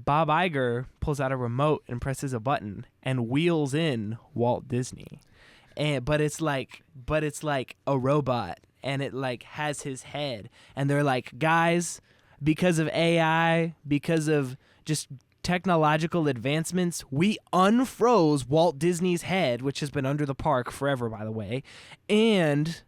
Bob Iger pulls out a remote and presses a button and wheels in Walt Disney. But it's like a robot, and it like has his head, and they're like, guys, because of AI, because of just technological advancements, we unfroze Walt Disney's head, which has been under the park forever, by the way, and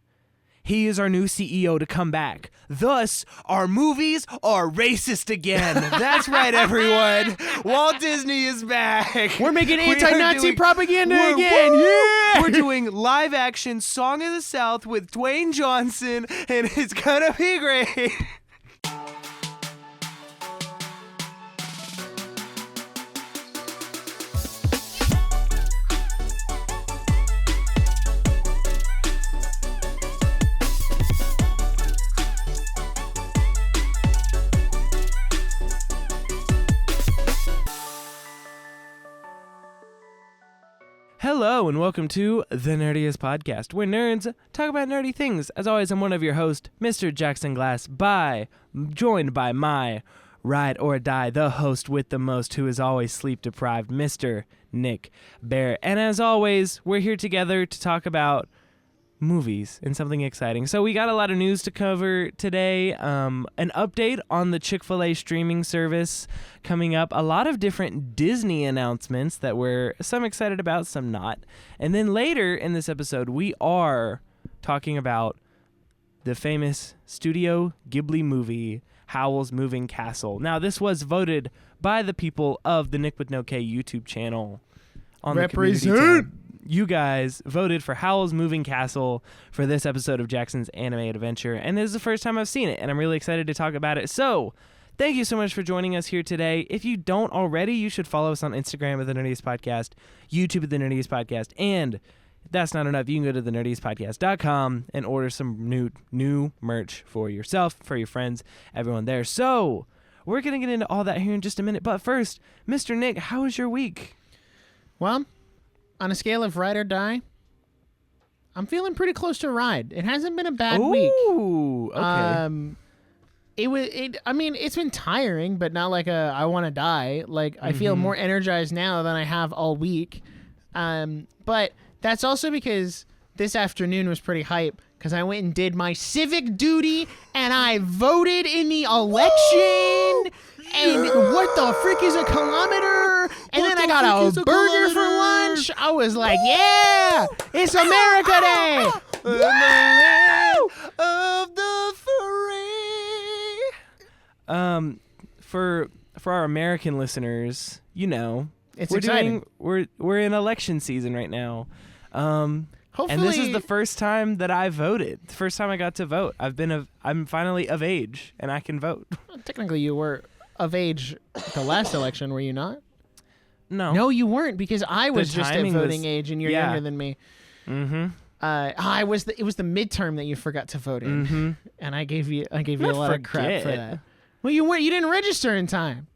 he is our new CEO to come back. Thus, our movies are racist again. That's right, everyone. Walt Disney is back. We're making anti-Nazi propaganda again. Yeah! We're doing live-action Song of the South with Dwayne Johnson, and it's gonna be great. Hello and welcome to the Nerdiest podcast, where nerds talk about nerdy things. As always, I'm one of your hosts, Mr. Jackson Glass, joined by my ride or die, the host with the most, who is always sleep deprived, Mr. Nick Bear. And as always, we're here together to talk about movies and something exciting. So we got a lot of news to cover today. An update on the Chick-fil-A streaming service coming up. A lot of different Disney announcements that we're some excited about, some not. And then later in this episode, we are talking about the famous Studio Ghibli movie, Howl's Moving Castle. Now, this was voted by the people of the Nick with No K YouTube channel on the community tab. You guys voted for Howl's Moving Castle for this episode of Jackson's Animated Adventure, and this is the first time I've seen it, and I'm really excited to talk about it. So, thank you so much for joining us here today. If you don't already, you should follow us on Instagram at The Nerdiest Podcast, YouTube at The Nerdiest Podcast, and if that's not enough, you can go to thenerdiespodcast.com and order some new merch for yourself, for your friends, everyone there. So, we're going to get into all that here in just a minute, but first, Mr. Nick, how was your week? Well, on a scale of ride or die, I'm feeling pretty close to ride. It hasn't been a bad week. Ooh, okay. It's been tiring, but not like I want to die. Like, I feel more energized now than I have all week. But that's also because this afternoon was pretty hype, because I went and did my civic duty, and I voted in the election. And what the frick is a kilometer? And then I got a burger for lunch. I was like, yeah, it's America Day. The land of the free. For our American listeners, you know, it's exciting. We're in election season right now. Hopefully, and this is the first time that I voted. The first time I got to vote. I'm finally of age and I can vote. Well, technically, you were of age the last election, were you not? No, you weren't, because I was just at voting age, and you're younger than me. Mm-hmm. It was the midterm that you forgot to vote in, and I gave you a lot of crap for that. Well, you didn't register in time.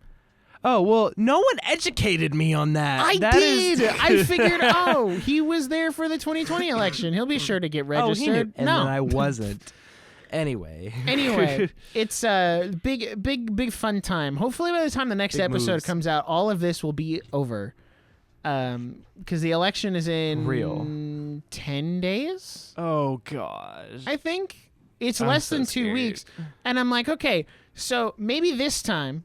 Oh, well, no one educated me on that. I did. I figured, he was there for the 2020 election. He'll be sure to get registered. He knew. And then I wasn't. Anyway, it's a big fun time. Hopefully by the time the next episode comes out, all of this will be over. Because the election is in 10 days. Oh, gosh. I think it's less than 2 weeks. And I'm like, okay, so maybe this time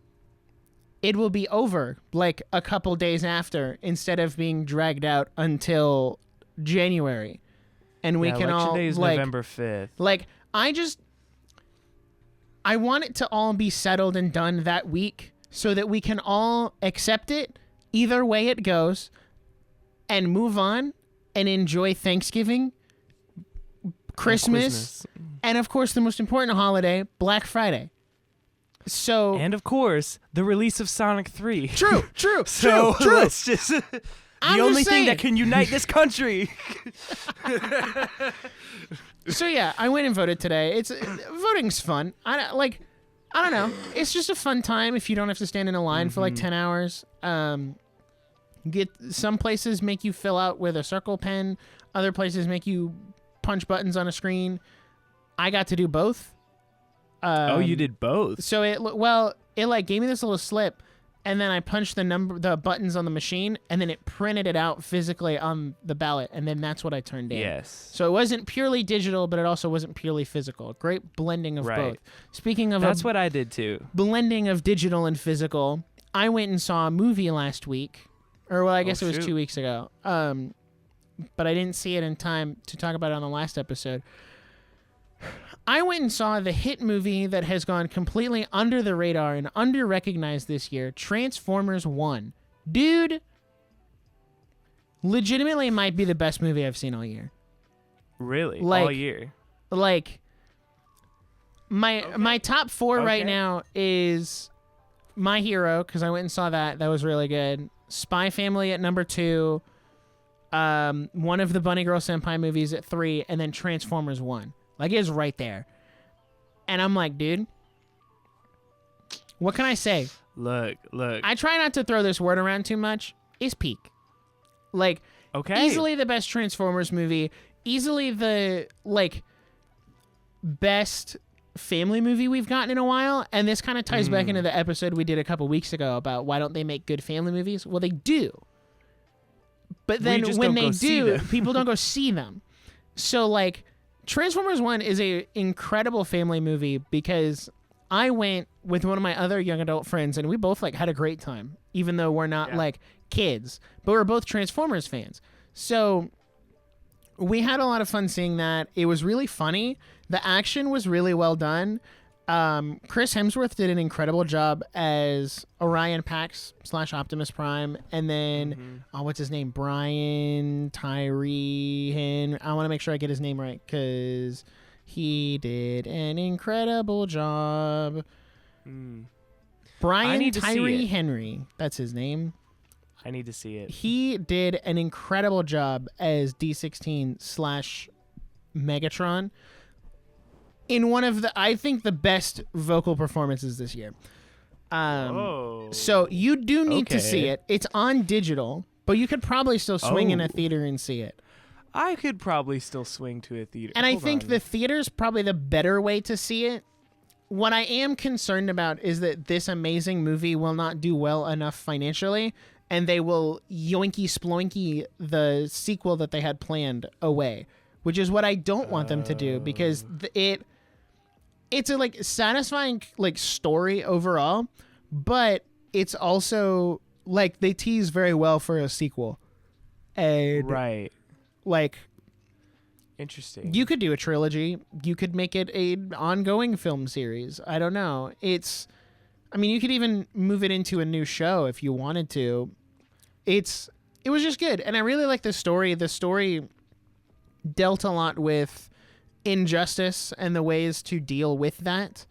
it will be over like a couple days after, instead of being dragged out until January. And we can all, election day is November 5th. Like, I want it to all be settled and done that week, so that we can all accept it either way it goes and move on and enjoy Thanksgiving, Christmas, and of course the most important holiday, Black Friday. So, and of course the release of Sonic 3. True. So true. Let's just the only thing that can unite this country. So yeah, I went and voted today. Voting's fun. I don't know. It's just a fun time if you don't have to stand in a line for like 10 hours. Some places make you fill out with a circle pen. Other places make you punch buttons on a screen. I got to do both. You did both. So it gave me this little slip, and then I punched the buttons on the machine, and then it printed it out physically on the ballot, and then that's what I turned in. Yes. So it wasn't purely digital, but it also wasn't purely physical. Great blending of both. Speaking of that's what I did too. Blending of digital and physical, I went and saw a movie last week, or well, I guess it was 2 weeks ago. But I didn't see it in time to talk about it on the last episode. I went and saw the hit movie that has gone completely under the radar and under-recognized this year, Transformers 1. Dude, legitimately might be the best movie I've seen all year. Really? Like, all year? Like, my top 4 right now is My Hero, because I went and saw that. That was really good. Spy Family at number 2. One of the Bunny Girl Senpai movies at 3, and then Transformers 1. Like, it's right there. And I'm like, dude, what can I say? Look. I try not to throw this word around too much. It's peak. Like, easily the best Transformers movie. Easily the, like, best family movie we've gotten in a while. And this kind of ties back into the episode we did a couple weeks ago about why don't they make good family movies? Well, they do. But then when they do, people don't go see them. So, like, Transformers 1 is a incredible family movie because I went with one of my other young adult friends and we both like had a great time, even though we're not like kids, but we're both Transformers fans. So we had a lot of fun seeing that. It was really funny. The action was really well done. Chris Hemsworth did an incredible job as Orion Pax / Optimus Prime, and then what's his name? Brian Tyree Henry. I want to make sure I get his name right because he did an incredible job. Brian Tyree Henry. That's his name. I need to see it. He did an incredible job as D16 / Megatron. In one of I think the best vocal performances this year. So you do need to see it. It's on digital, but you could probably still swing in a theater and see it. I could probably still swing to a theater. And I think the theater's probably the better way to see it. What I am concerned about is that this amazing movie will not do well enough financially, and they will yoinky sploinky the sequel that they had planned away, which is what I don't want them to do because it's a like satisfying like story overall, but it's also like they tease very well for a sequel. And like interesting. You could do a trilogy. You could make it an ongoing film series. I don't know. I mean, you could even move it into a new show if you wanted to. It was just good. And I really like the story. The story dealt a lot with injustice and the ways to deal with that.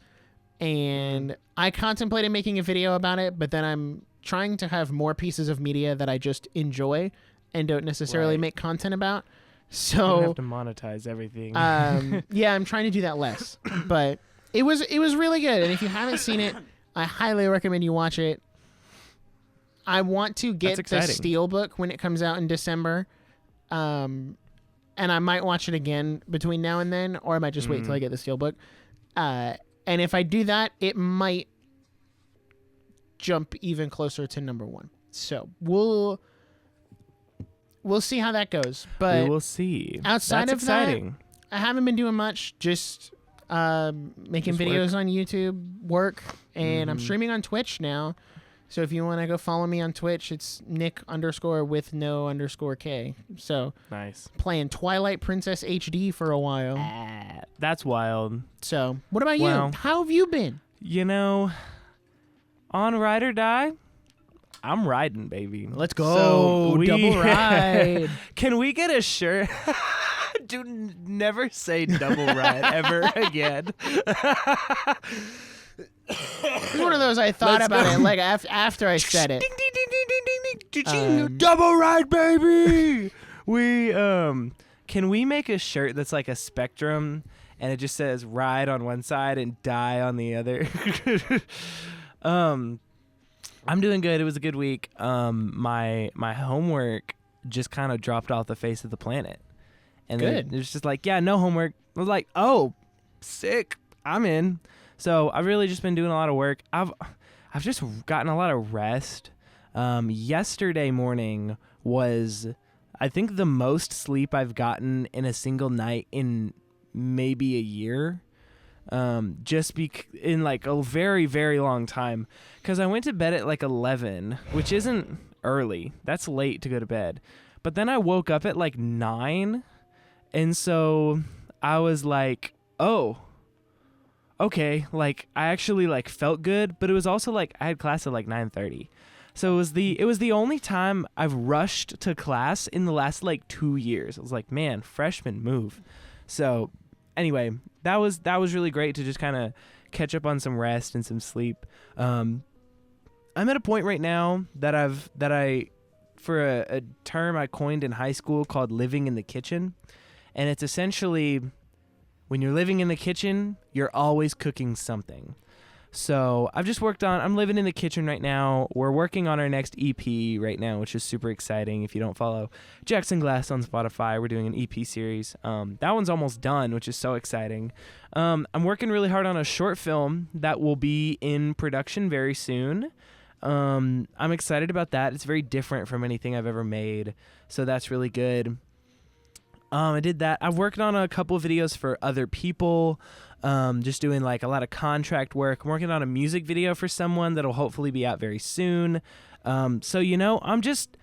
And I contemplated making a video about it, but then I'm trying to have more pieces of media that I just enjoy and don't necessarily make content about. So you have to monetize everything. Yeah, I'm trying to do that less. But it was really good. And if you haven't seen it, I highly recommend you watch it. I want to get the Steelbook when it comes out in December. And I might watch it again between now and then, or I might just wait till I get the Steelbook. And if I do that, it might jump even closer to number 1. So we'll see how that goes. But we will see. Outside of that, I haven't been doing much. Just making videos on YouTube, work, and I'm streaming on Twitch now. So if you want to go follow me on Twitch, it's Nick_with_K. So nice. Playing Twilight Princess HD for a while. That's wild. So what about you? How have you been? You know, on Ride or Die, I'm riding, baby. Let's go. So double ride. Can we get a shirt? Dude, never say double ride ever again. It's one of those I thought about it like after I said it. Ding, ding, ding, ding, ding, ding, ding. Double ride, baby. Can we make a shirt that's like a spectrum and it just says ride on one side and die on the other? I'm doing good. It was a good week. My homework just kind of dropped off the face of the planet. And it was just like, yeah, no homework. I was like, oh, sick. I'm in. So I've really just been doing a lot of work. I've just gotten a lot of rest. Yesterday morning was, I think, the most sleep I've gotten in a single night in maybe a year. In like a very, very long time. Because I went to bed at like 11, which isn't early. That's late to go to bed. But then I woke up at like 9. And so I was like, oh, okay. Like I actually like felt good, but it was also like I had class at like 9:30. So it was the only time I've rushed to class in the last like 2 years. I was like, man, freshman move. So anyway, that was really great to just kind of catch up on some rest and some sleep. I'm at a point right now that I for a term I coined in high school called living in the kitchen. And it's essentially when you're living in the kitchen, you're always cooking something. So I'm living in the kitchen right now. We're working on our next EP right now, which is super exciting. If you don't follow Jackson Glass on Spotify, we're doing an EP series. That one's almost done, which is so exciting. I'm working really hard on a short film that will be in production very soon. I'm excited about that. It's very different from anything I've ever made, so that's really good. I did that. I've worked on a couple of videos for other people. Just doing like a lot of contract work. I'm working on a music video for someone that'll hopefully be out very soon. So, I'm just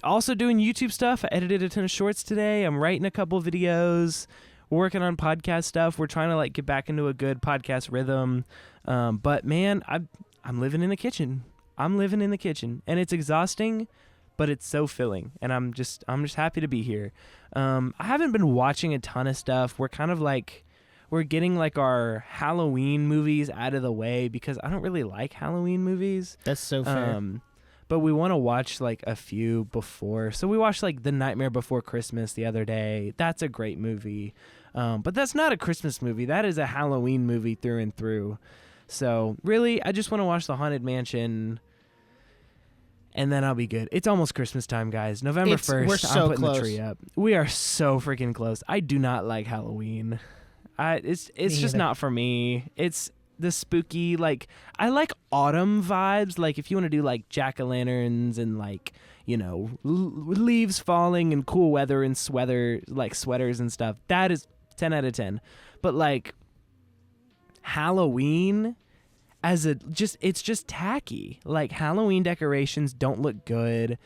also doing YouTube stuff. I edited a ton of shorts today. I'm writing a couple videos. We're working on podcast stuff. We're trying to like get back into a good podcast rhythm. But man, I'm living in the kitchen. I'm living in the kitchen, and it's exhausting, but it's so filling. And I'm just happy to be here. I haven't been watching a ton of stuff. We're getting like our Halloween movies out of the way because I don't really like Halloween movies. That's so fair. But we want to watch like a few before. So we watched like The Nightmare Before Christmas the other day. That's a great movie. But that's not a Christmas movie. That is a Halloween movie through and through. So really, I just want to watch The Haunted Mansion. And then I'll be good. It's almost Christmas time, guys. November 1st, we're so I'm putting close. the tree up. We are so freaking close. I do not like Halloween. It's just not for me. It's the spooky, like, I like autumn vibes. Like, if you want to do, like, jack-o'-lanterns and, like, leaves falling and cool weather and sweaters and stuff, that is 10 out of 10. But, like, Halloween it's just tacky. Like, Halloween decorations don't look good.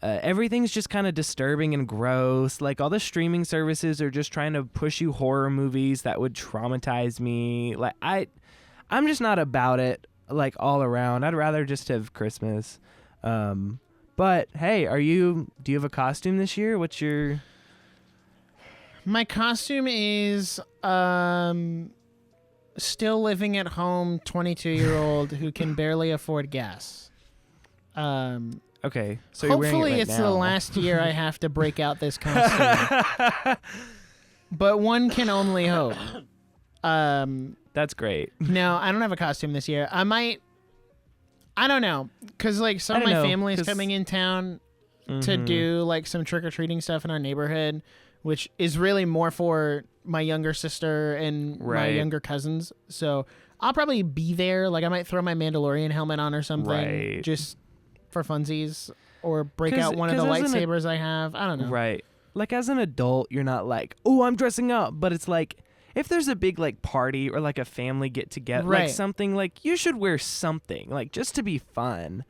Everything's just kind of disturbing and gross. Like, all the streaming services are just trying to push you horror movies that would traumatize me. Like, I'm just not about it, like, all around. I'd rather just have Christmas. But hey, do you have a costume this year? What's your... My costume is still living at home 22-year-old who can barely afford gas. Okay, so hopefully you're it's wearing it right now. the last year I have to break out this costume. But one can only hope. That's great. No, I don't have a costume this year. I don't know, because like some of my family is coming in town to do like some trick-or-treating stuff in our neighborhood, which is really more for my younger sister and my younger cousins. So I'll probably be there. Like, I might throw my Mandalorian helmet on or something, just for funsies, or break out one of the lightsabers I have. I don't know. Right. Like, as an adult, you're not like, oh, I'm dressing up. But it's like, if there's a big, like, party or, like, a family get-together, like, something, like, you should wear something, like, just to be fun.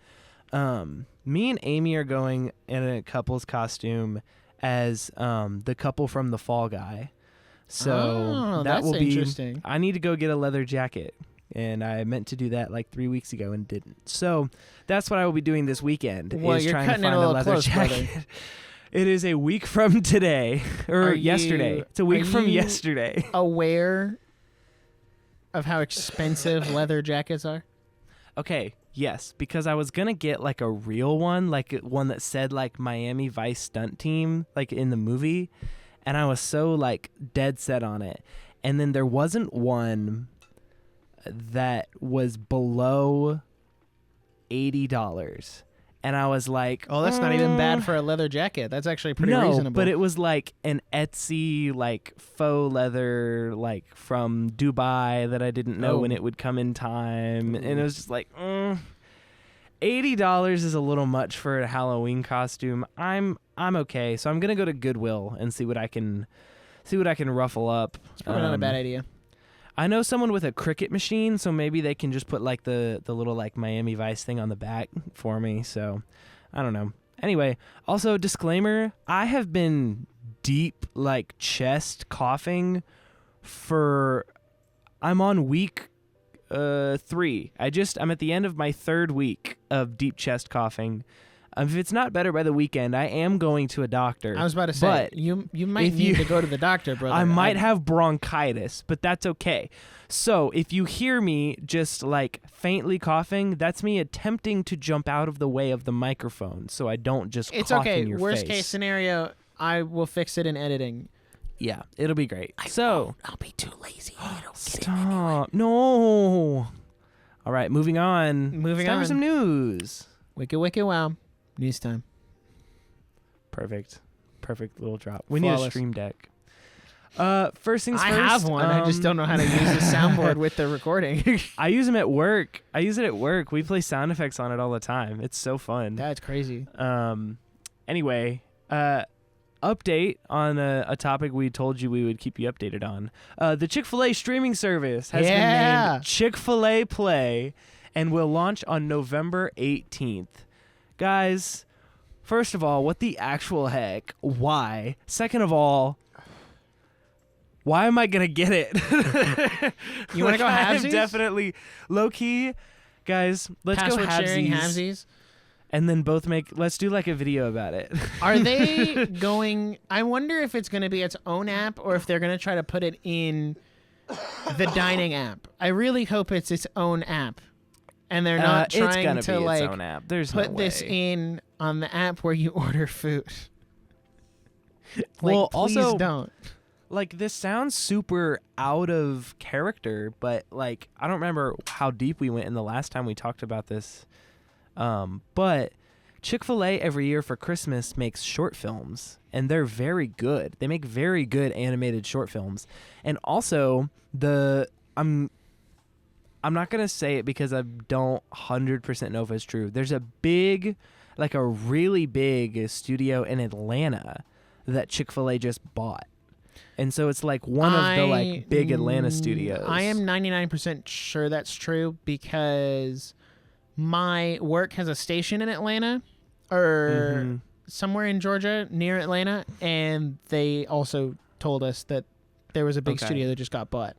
Me and Amy are going in a couple's costume as the couple from The Fall Guy. So that will be interesting. I need to go get a leather jacket. And I meant to do that like 3 weeks ago and didn't. So that's what I will be doing this weekend. Well, is you're trying to cutting it find a little leather close, jacket. brother. It is a week from today, or yesterday. It's a week from yesterday. Aware of how expensive leather jackets are? Okay, yes, because I was gonna get like a real one, like one that said like Miami Vice stunt team, like in the movie, and I was so like dead set on it. And then there wasn't one that was below $80. And I was like, oh, that's not even bad for a leather jacket. That's actually pretty reasonable. But it was like an Etsy, like faux leather, like from Dubai that I didn't know when it would come in time. And it was just like, $80 is a little much for a Halloween costume. I'm okay, so I'm gonna go to Goodwill and see what I can ruffle up. It's probably not a bad idea. I know someone with a Cricut machine, so maybe they can just put like the little like Miami Vice thing on the back for me. So I don't know. Anyway, also disclaimer: I have been deep like chest coughing for. I'm on week 3. I'm at the end of my 3rd week of deep chest coughing. If it's not better by the weekend, I am going to a doctor. I was about to say, but you might need to go to the doctor, brother. I might have bronchitis, but that's okay. So if you hear me just like faintly coughing, that's me attempting to jump out of the way of the microphone so I don't just It's cough okay. in your Worst face. case scenario, I will fix it in editing. Yeah, it'll be great. I'll be too lazy. Stop. No. All right, moving on. It's time for some news. Wicked, wicked, wow. News time. Perfect little drop. We need a Flawless. stream deck. First things I first. have one. I just don't know how to use the soundboard with the recording. I use them at work. I use it at work. We play sound effects on it all the time. It's so fun. That's crazy. Anyway, update on a topic we told you we would keep you updated on. The Chick-fil-A streaming service has been named Chick-fil-A Play and will launch on November 18th. Guys, first of all, what the actual heck? Why? Second of all, why am I going to get it? You want to go I'm halvesies? definitely low-key. Guys, let's Password go sharing halvesies. And then let's do like a video about it. Are they going? I wonder if it's going to be its own app or if they're going to try to put it in the dining app. I really hope it's its own app. And they're not trying to be like its own app. There's put no this way. in on the app where you order food. Well, please also, don't. Like, this sounds super out of character, but like I don't remember how deep we went in the last time we talked about this. But Chick-fil-A every year for Christmas makes short films, and they're very good. They make very good animated short films. And also, I'm not going to say it because I don't 100% know if it's true. There's a really big studio in Atlanta that Chick-fil-A just bought. And so it's like one of the like big Atlanta studios. I am 99% sure that's true because my work has a station in Atlanta or somewhere in Georgia near Atlanta, and they also told us that there was a big studio that just got bought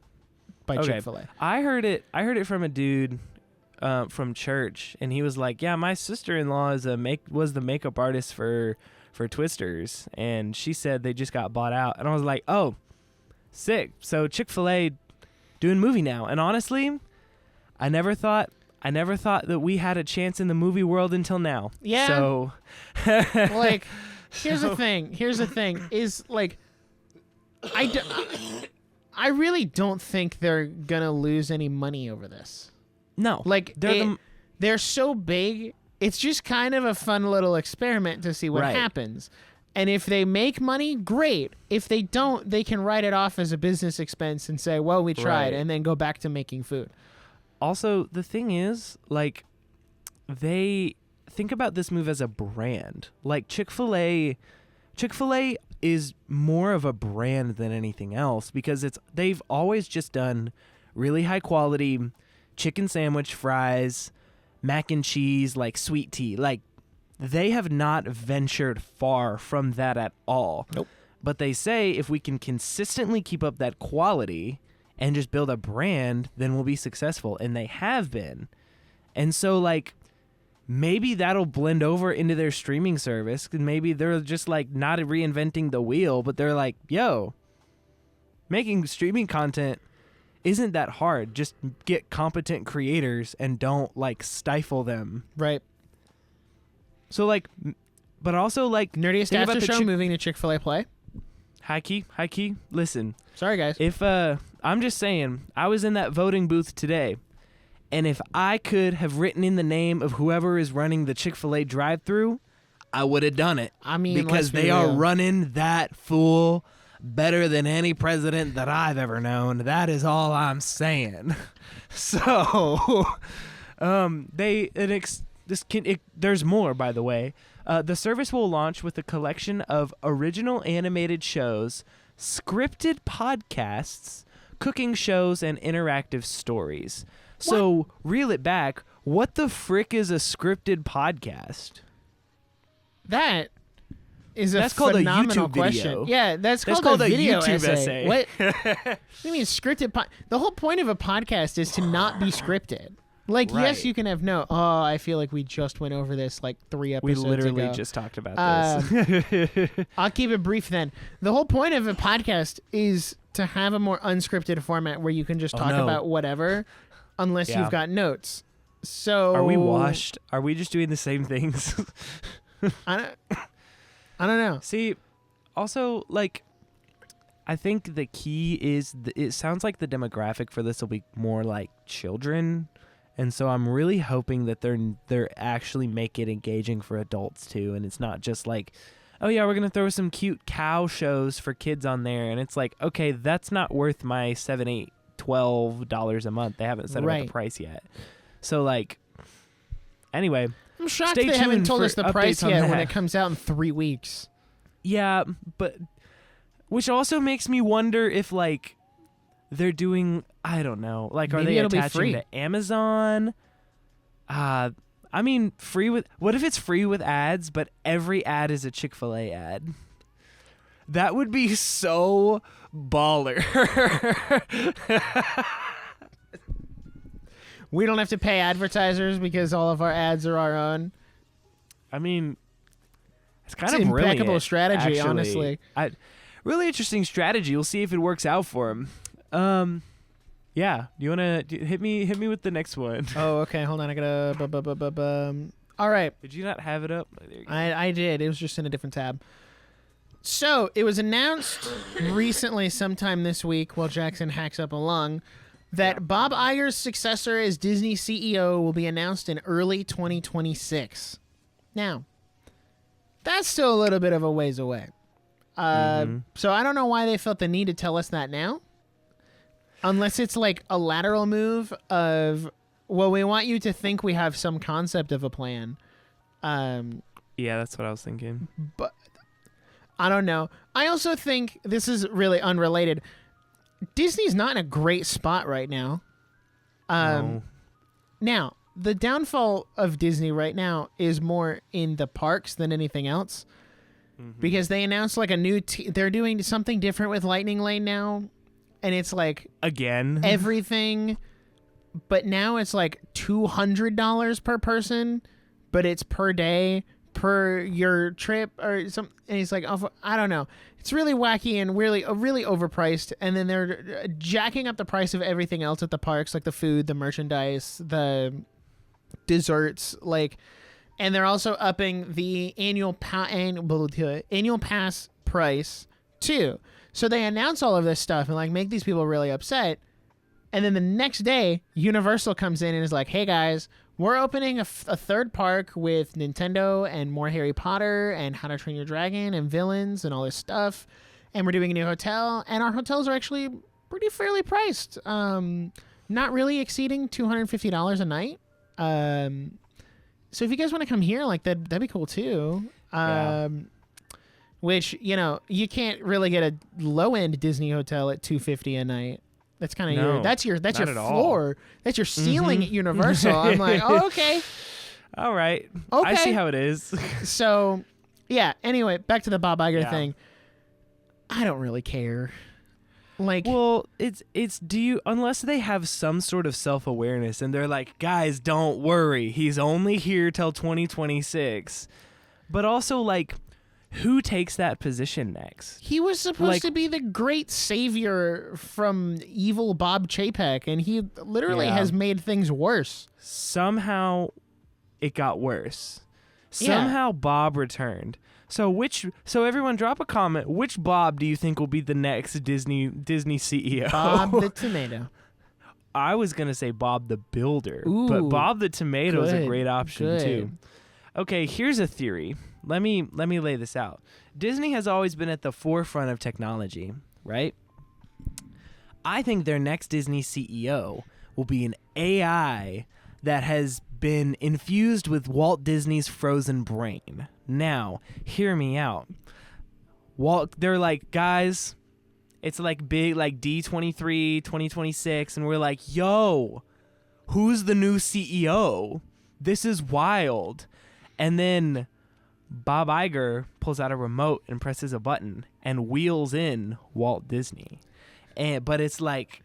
by Chick-fil-A. I heard it from a dude from church, and he was like, "Yeah, my sister-in-law was the makeup artist for Twisters, and she said they just got bought out." And I was like, "Oh, sick." So Chick-fil-A doing movie now. And honestly, I never thought that we had a chance in the movie world until now. Yeah. So like, here's the thing is like, I really don't think they're gonna lose any money over this. No, like they're so big. It's just kind of a fun little experiment to see what happens. And if they make money, great. If they don't, they can write it off as a business expense and say, "Well, we tried," and then go back to making food. Also, the thing is, like, they think about this move as a brand. Like, Chick-fil-A is more of a brand than anything else because they've always just done really high quality chicken sandwich, fries, mac and cheese, like sweet tea. Like, they have not ventured far from that at all. Nope. But they say if we can consistently keep up that quality and just build a brand, then we'll be successful. And they have been. And so, like, maybe that'll blend over into their streaming service. And maybe they're just, like, not reinventing the wheel, but they're like, yo, making streaming content isn't that hard. Just get competent creators and don't, like, stifle them. Right. So, like, but also, like, Nerdiest After Show moving to Chick-fil-A Play. High key. Listen. Sorry, guys. If, I'm just saying, I was in that voting booth today, and if I could have written in the name of whoever is running the Chick-fil-A drive-thru, I would have done it. I mean, because they are running that fool better than any president that I've ever known. That is all I'm saying. So, there's more, by the way. The service will launch with a collection of original animated shows, scripted podcasts, cooking shows, and interactive stories. So, reel it back. What the frick is a scripted podcast? That is that's a called phenomenal a YouTube question. video. Yeah, that's called a video essay. What? You mean scripted? The whole point of a podcast is to not be scripted. Like, right. yes, you can have I feel like we just went over this like 3 episodes ago. We literally just talked about this. I'll keep it brief then. The whole point of a podcast is to have a more unscripted format where you can just talk about whatever, unless you've got notes. So are we washed? Are we just doing the same things? I don't know. See, also, like, I think the key is it sounds like the demographic for this will be more like children, and so I'm really hoping that they're actually make it engaging for adults too, and it's not just like, oh yeah, we're gonna throw some cute cow shows for kids on there, and it's like, okay, that's not worth my $7, $8, $12 a month. They haven't set up the price yet, so like, anyway. I'm shocked they haven't told us the price yet when it comes out in 3 weeks. Yeah, but which also makes me wonder if like they're doing, I don't know, like are they attaching to Amazon? I mean, free with, what if it's free with ads, but every ad is a Chick-fil-A ad? That would be so baller. We don't have to pay advertisers because all of our ads are our own. I mean, it's kind of impeccable actually. strategy, honestly. Really interesting strategy. We'll see if it works out for him. Yeah. You wanna hit me with the next one? Oh, okay. Hold on. I gotta. All right. Did you not have it up? There you go. I did. It was just in a different tab. So it was announced recently, sometime this week, while Jackson hacks up a lung, that Bob Iger's successor as Disney CEO will be announced in early 2026. Now, that's still a little bit of a ways away. So I don't know why they felt the need to tell us that now. Unless it's like a lateral move of, well, we want you to think we have some concept of a plan. Yeah, that's what I was thinking. But I don't know. I also think this is really unrelated. Disney's not in a great spot right now. No. Now, the downfall of Disney right now is more in the parks than anything else. Because they announced like a new they're doing something different with Lightning Lane now, and it's like again everything, but now it's like $200 per person, but it's per day per your trip or something. And it's like, oh, I don't know. It's really wacky and really overpriced. And then they're jacking up the price of everything else at the parks, like the food, the merchandise, the desserts, like. And they're also upping the annual pass price too. So they announce all of this stuff and like make these people really upset. And then the next day, Universal comes in and is like, "Hey guys, we're opening a third park with Nintendo and more Harry Potter and How to Train Your Dragon and villains and all this stuff. And we're doing a new hotel. And our hotels are actually pretty fairly priced. Not really exceeding $250 a night. So if you guys want to come here, like that'd be cool too. Which, you know, you can't really get a low end Disney hotel at $250 a night. That's kind of that's your floor. That's your ceiling at Universal. I'm like, oh, okay. All right. Okay. I see how it is. So, yeah. Anyway, back to the Bob Iger thing. I don't really care. Like, well, it's unless they have some sort of self-awareness and they're like, guys, don't worry, he's only here till 2026. But also, like, who takes that position next? He was supposed to be the great savior from evil Bob Chapek, and he literally has made things worse. Somehow it got worse. Somehow Bob returned. So everyone drop a comment. Which Bob do you think will be the next Disney CEO? Bob the Tomato. I was going to say Bob the Builder, Ooh, but Bob the Tomato is a great option too. Okay, here's a theory. Let me lay this out. Disney has always been at the forefront of technology, right? I think their next Disney CEO will be an AI that has been infused with Walt Disney's frozen brain. Now, hear me out. They're like, guys, it's like big, like D23, 2026, and we're like, yo, who's the new CEO? This is wild. And then Bob Iger pulls out a remote and presses a button and wheels in Walt Disney. But it's like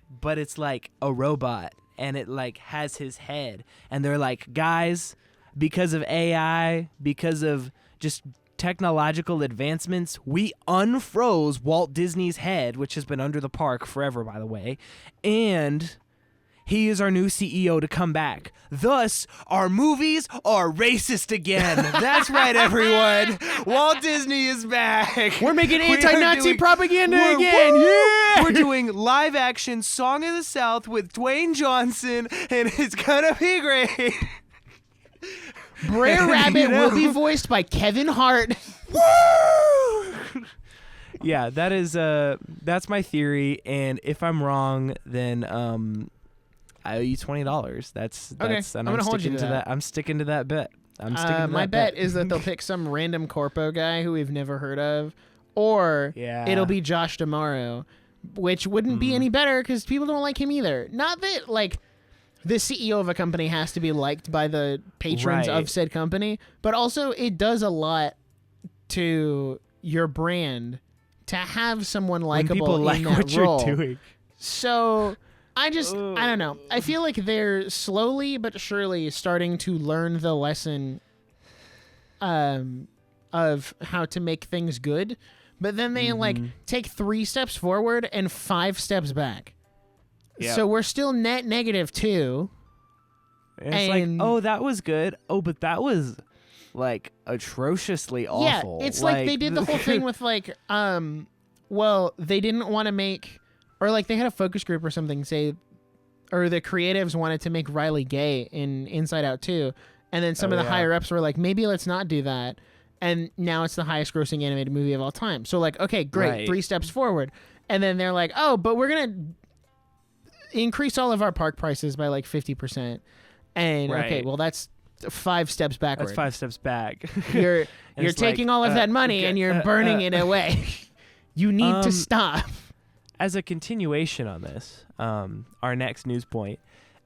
a robot, and it like has his head, and they're like, guys, because of AI, because of just technological advancements, we unfroze Walt Disney's head, which has been under the park forever, by the way, and he is our new CEO to come back. Thus, our movies are racist again. That's right, everyone. Walt Disney is back. We're making anti-Nazi propaganda again. Yeah! We're doing live-action Song of the South with Dwayne Johnson, and it's gonna be great. Brer Rabbit will be voiced by Kevin Hart. Woo! Yeah, that's my theory, and if I'm wrong, then I owe you $20. That's okay. And I'm gonna hold you to that. I'm sticking to that bet. My bet is that they'll pick some random corpo guy who we've never heard of, or it'll be Josh D'Amaro, which wouldn't be any better because people don't like him either. Not that like the CEO of a company has to be liked by the patrons of said company, but also it does a lot to your brand to have someone likable in like that what role. You're doing. So I don't know. I feel like they're slowly but surely starting to learn the lesson of how to make things good, but then they like take 3 steps forward and 5 steps back. Yep. So we're still net -2. And it's like, oh, that was good. Oh, but that was like atrociously awful. Yeah, it's like they did the whole thing with like, well, they didn't want to make, or like they had a focus group or something say, or the creatives wanted to make Riley gay in Inside Out 2. And then some of the higher ups were like, maybe let's not do that. And now it's the highest grossing animated movie of all time. So like, okay, great. Right. 3 steps forward. And then they're like, oh, but we're going to increase all of our park prices by like 50%. And okay, well, that's 5 steps backward. That's 5 steps back. You're taking all of that money and you're burning it away. You need to stop. As a continuation on this, our next news point,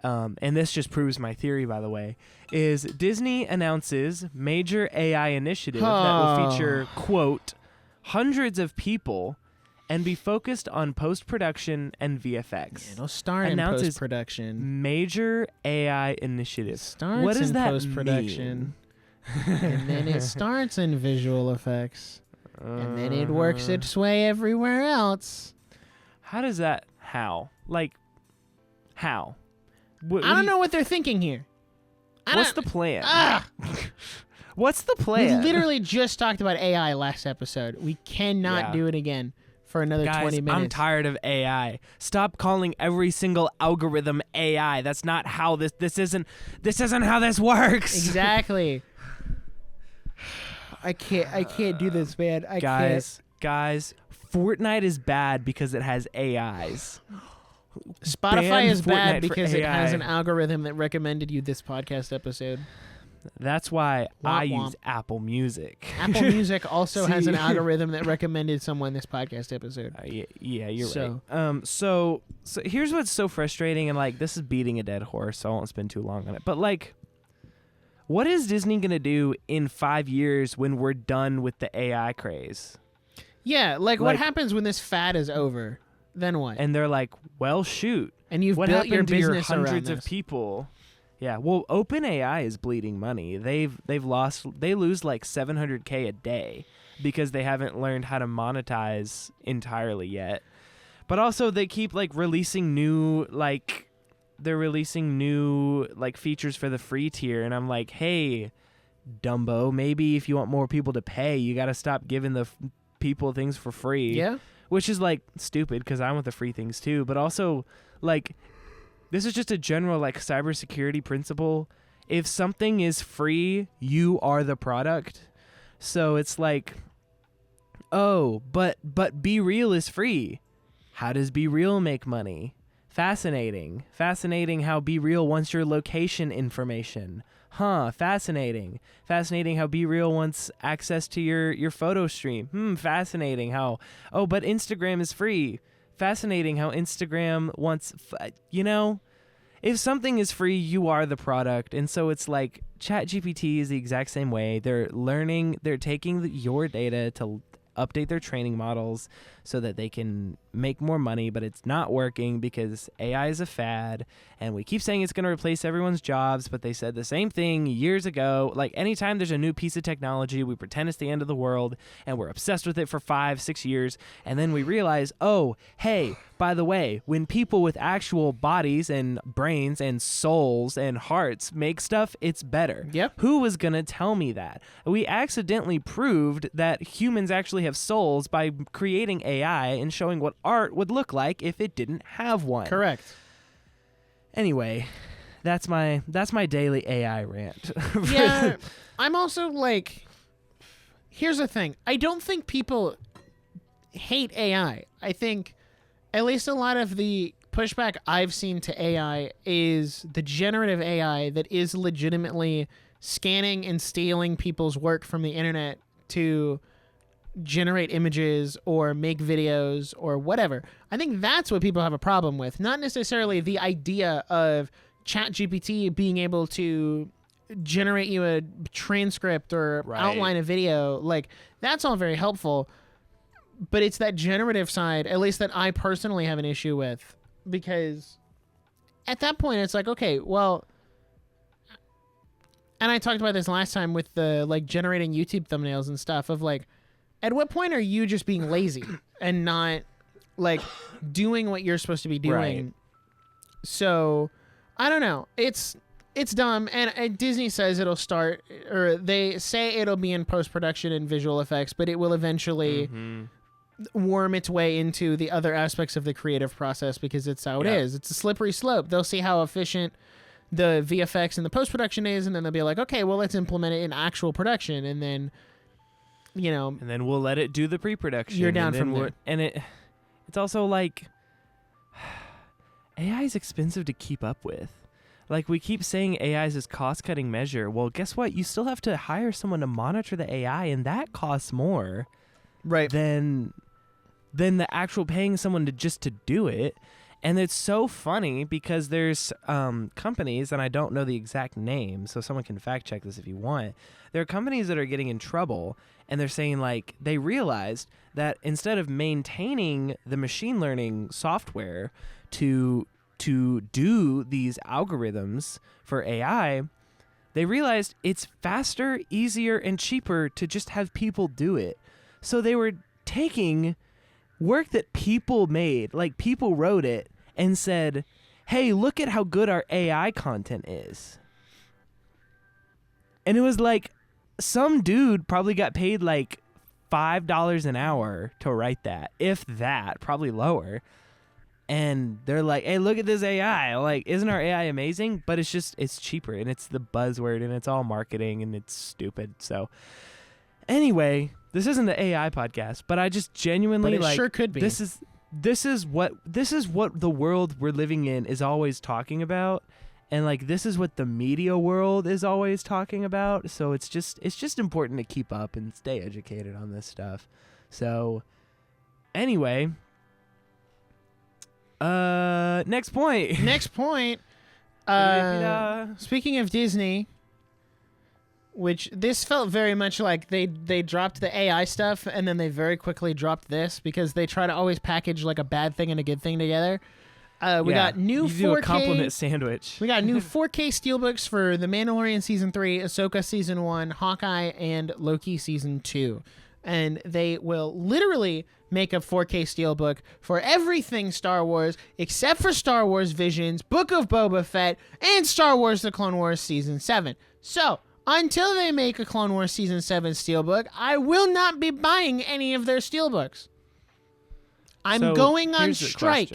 and this just proves my theory, by the way, is Disney announces major AI initiative that will feature, quote, hundreds of people and be focused on post-production and VFX. It'll start in post-production. Major AI initiative. Starts what does in that post-production. And then it starts in visual effects. And then it works its way everywhere else. How does that? How? Like, how? I don't know what they're thinking here. What's the plan? What's the plan? We literally just talked about AI last episode. We cannot do it again for another 20 minutes. I'm tired of AI. Stop calling every single algorithm AI. That's not how this isn't how this works. Exactly. I can't do this, man. Guys, Fortnite is bad because it has AIs. Spotify is bad because it has an algorithm that recommended you this podcast episode. That's why I use Apple Music. Apple Music also has an algorithm that recommended someone this podcast episode. Yeah, you're right. So here's what's so frustrating, and like this is beating a dead horse, so I won't spend too long on it. But like, what is Disney gonna do in 5 years when we're done with the AI craze? Yeah, like what happens when this fad is over? Then what? And they're like, well, shoot. And you've built your business around hundreds of people. Yeah, well, OpenAI is bleeding money. They lose like $700K a day because they haven't learned how to monetize entirely yet. But also they keep like releasing new features for the free tier, and I'm like, hey, Dumbo, maybe if you want more people to pay, you got to stop giving the people things for free. Yeah. Which is like stupid because I want the free things too, but also like this is just a general like cybersecurity principle. If something is free, you are the product. So it's like, oh, but Be Real is free. How does Be Real make money? Fascinating how Be Real wants your location information. Fascinating. Fascinating how Be Real wants access to your photo stream. Fascinating how, but Instagram is free. Fascinating how Instagram wants, if something is free, you are the product. And so it's like ChatGPT is the exact same way. They're taking your data to update their training models so that they can make more money, but it's not working because AI is a fad, and we keep saying it's going to replace everyone's jobs, but they said the same thing years ago. Like, anytime there's a new piece of technology, we pretend it's the end of the world, and we're obsessed with it for 5-6 years, and then we realize, oh, hey, by the way, when people with actual bodies and brains and souls and hearts make stuff, it's better. Yep. Who was going to tell me that? We accidentally proved that humans actually have souls by creating AI and showing what art would look like if it didn't have one. Correct. Anyway, that's my daily AI rant. Yeah, I'm also like, here's the thing. I don't think people hate AI. I think at least a lot of the pushback I've seen to AI is the generative AI that is legitimately scanning and stealing people's work from the internet to generate images or make videos or whatever. I think that's what people have a problem with, not necessarily the idea of ChatGPT being able to generate you a transcript or outline a video. Like, that's all very helpful, but it's that generative side, at least that I personally have an issue with, because at that point it's like, okay, well, and I talked about this last time with the like generating YouTube thumbnails and stuff of like, at what point are you just being lazy and not like doing what you're supposed to be doing? Right. So I don't know. It's dumb. And Disney says it'll start, or they say it'll be in post-production and visual effects, but it will eventually worm its way into the other aspects of the creative process because it's how it is. It's a slippery slope. They'll see how efficient the VFX and the post-production is, and then they'll be like, okay, well, let's implement it in actual production. And then, and then we'll let it do the pre-production. You're down from there. And it's also like, AI is expensive to keep up with. Like, we keep saying AI is this cost-cutting measure. Well, guess what? You still have to hire someone to monitor the AI, and that costs more than the actual paying someone to do it. And it's so funny because there's companies, and I don't know the exact name, so someone can fact check this if you want. There are companies that are getting in trouble, and they're saying, like, they realized that instead of maintaining the machine learning software to do these algorithms for AI, they realized it's faster, easier, and cheaper to just have people do it. So they were taking work that people made, like people wrote it, and said, hey, look at how good our AI content is. And it was like, some dude probably got paid like $5 an hour to write that, if that, probably lower. And they're like, hey, look at this AI. Like, isn't our AI amazing? But it's cheaper, and it's the buzzword, and it's all marketing, and it's stupid. So anyway, this isn't the AI podcast, but I just genuinely but it sure could be. This is what the world we're living in is always talking about. And like, this is what the media world is always talking about. So it's just important to keep up and stay educated on this stuff. So anyway, next point. Speaking of Disney, which this felt very much like they dropped the AI stuff and then they very quickly dropped this because they try to always package like a bad thing and a good thing together. We got new 4K. Do a compliment sandwich. We got new 4K steelbooks for The Mandalorian Season 3, Ahsoka Season 1, Hawkeye, and Loki Season 2. And they will literally make a 4K steelbook for everything Star Wars except for Star Wars Visions, Book of Boba Fett, and Star Wars The Clone Wars Season 7. So, until they make a Clone Wars Season 7 steelbook, I will not be buying any of their steelbooks. I'm going on strike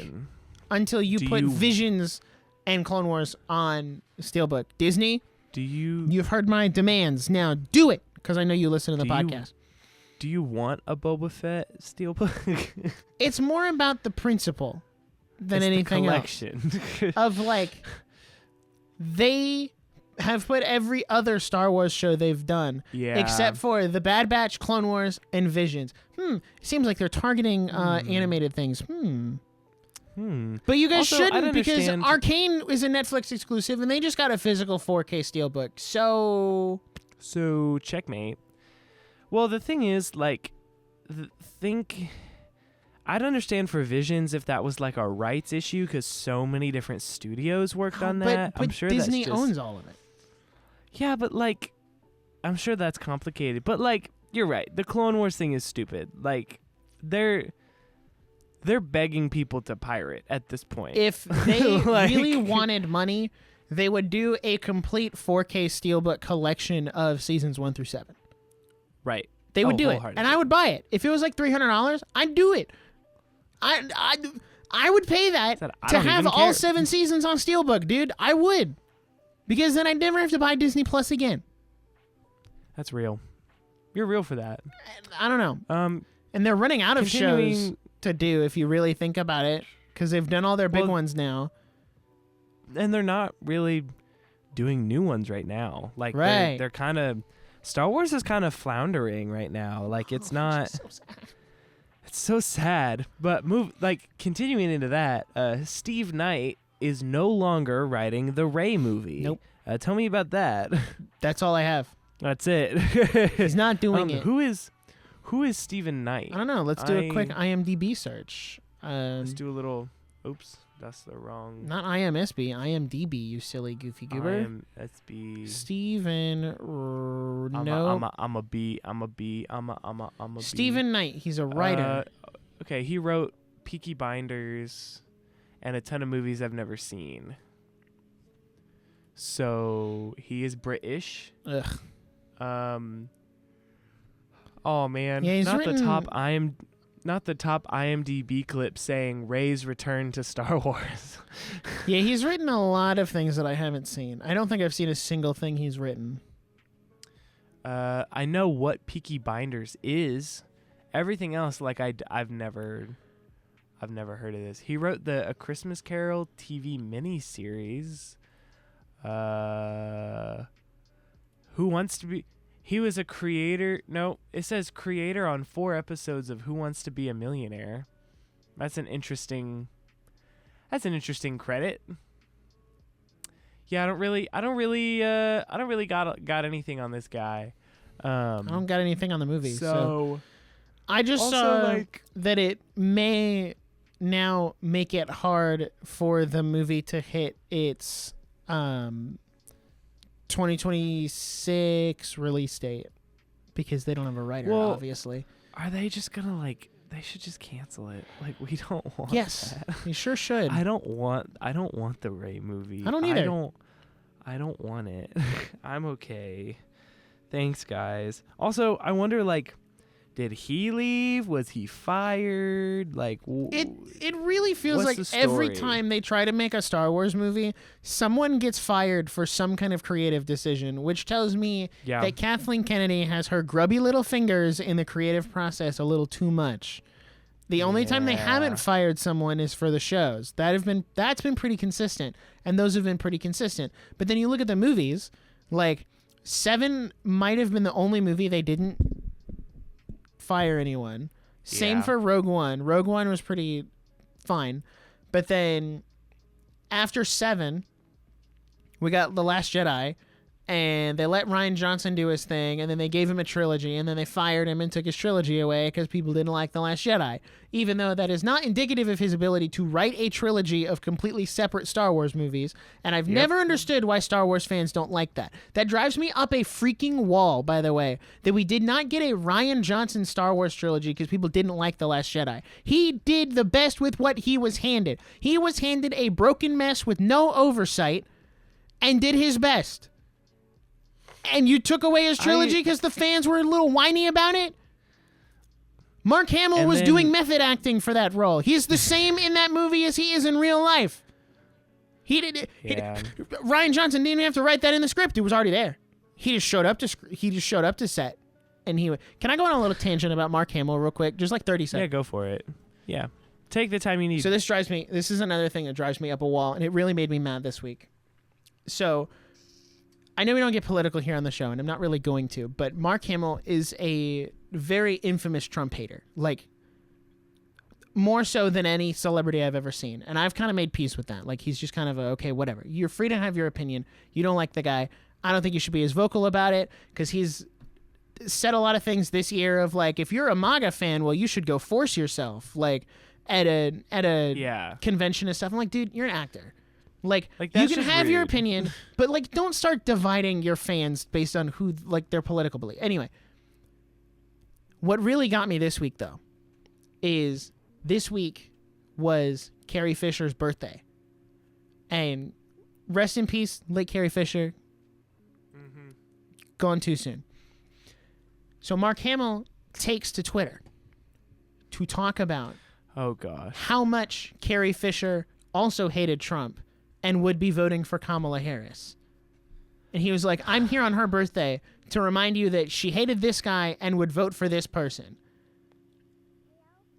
until you put Visions and Clone Wars on steelbook. Disney, you've heard my demands. Now do it, because I know you listen to the podcast. Do you want a Boba Fett steelbook? It's more about the principle than anything else. Of like, they have put every other Star Wars show they've done, except for The Bad Batch, Clone Wars, and Visions. Seems like they're targeting animated things. But you guys Also, shouldn't, because Arcane is a Netflix exclusive, and they just got a physical 4K steelbook. So checkmate. Well, the thing is, like, I'd understand for Visions if that was like a rights issue, because so many different studios worked on that. But I'm sure Disney that's just, owns all of it. Yeah, but like, I'm sure that's complicated. But like, you're right. The Clone Wars thing is stupid. Like, they're begging people to pirate at this point. If they really wanted money, they would do a complete 4K steelbook collection of seasons 1 through 7. Right. They would do it, and I would buy it. If it was like $300, I'd do it. I would pay that to have all 7 seasons on steelbook, dude. I would, because then I'd never have to buy Disney Plus again. That's real. You're real for that. I don't know. And they're running out of shows to do, if you really think about it, because they've done all their big ones now. And they're not really doing new ones right now. Like, right. They're kind of... Star Wars is kind of floundering right now. Like, it's not... So sad. It's so sad. But continuing into that, Steve Knight is no longer writing the Rey movie. Nope. Tell me about that. That's all I have. That's it. He's not doing it. Who is Stephen Knight? I don't know. Let's do a quick IMDb search. Let's do a little... Oops. That's the wrong... Not IMSB, IMDb, you silly goofy goober. IMSB. Steven... I'm a B. Stephen Knight, he's a writer. Okay, he wrote Peaky Blinders and a ton of movies I've never seen. So, he is British. Ugh. Oh, man. Yeah, Not the top IMDb clip saying Rey's return to Star Wars. Yeah, he's written a lot of things that I haven't seen. I don't think I've seen a single thing he's written. I know what Peaky Blinders is. Everything else, like, I've never heard of this. He wrote A Christmas Carol TV miniseries. Who Wants to Be... He was a creator. No, it says creator on 4 episodes of Who Wants to Be a Millionaire. That's an interesting credit. Yeah, I don't really got anything on this guy. I don't got anything on the movie. So I just also, saw that it may now make it hard for the movie to hit its 2026 release date, because they don't have a writer, obviously. Are they just gonna they should just cancel it? Like, we don't want that. You sure should. I don't want the Rey movie. I don't either. I don't want it. I'm okay. Thanks, guys. Also, I wonder, did he leave? Was he fired? It really feels like every time they try to make a Star Wars movie, someone gets fired for some kind of creative decision, which tells me that Kathleen Kennedy has her grubby little fingers in the creative process a little too much. The only time they haven't fired someone is for the shows. That's been pretty consistent, and those have been pretty consistent. But then you look at the movies, 7 might have been the only movie they didn't fire anyone. Same for Rogue One. Rogue One was pretty fine. But then after 7, we got The Last Jedi, and they let Rian Johnson do his thing, and then they gave him a trilogy, and then they fired him and took his trilogy away because people didn't like The Last Jedi, even though that is not indicative of his ability to write a trilogy of completely separate Star Wars movies, and I've never understood why Star Wars fans don't like that. That drives me up a freaking wall, by the way, that we did not get a Rian Johnson Star Wars trilogy because people didn't like The Last Jedi. He did the best with what he was handed. He was handed a broken mess with no oversight and did his best. And you took away his trilogy because the fans were a little whiny about it? Mark Hamill was doing method acting for that role. He's the same in that movie as he is in real life. Rian Johnson didn't even have to write that in the script. It was already there. He just showed up to set. And can I go on a little tangent about Mark Hamill real quick? Just 30 seconds. Yeah, go for it. Yeah. Take the time you need. So this is another thing that drives me up a wall, and it really made me mad this week. So I know we don't get political here on the show, and I'm not really going to, but Mark Hamill is a very infamous Trump hater. Like, more so than any celebrity I've ever seen. And I've kind of made peace with that. Like, he's just kind of okay, whatever. You're free to have your opinion. You don't like the guy. I don't think you should be as vocal about it, because he's said a lot of things this year of, like, if you're a MAGA fan, well, you should go force yourself, like, at a convention and stuff. I'm like, dude, you're an actor. Like you can have your opinion, but, like, don't start dividing your fans based on who, like, their political belief. Anyway, what really got me this week, though, is this week was Carrie Fisher's birthday. And rest in peace, late Carrie Fisher. Mm-hmm. Gone too soon. So Mark Hamill takes to Twitter to talk about how much Carrie Fisher also hated Trump and would be voting for Kamala Harris. And he was like, I'm here on her birthday to remind you that she hated this guy and would vote for this person.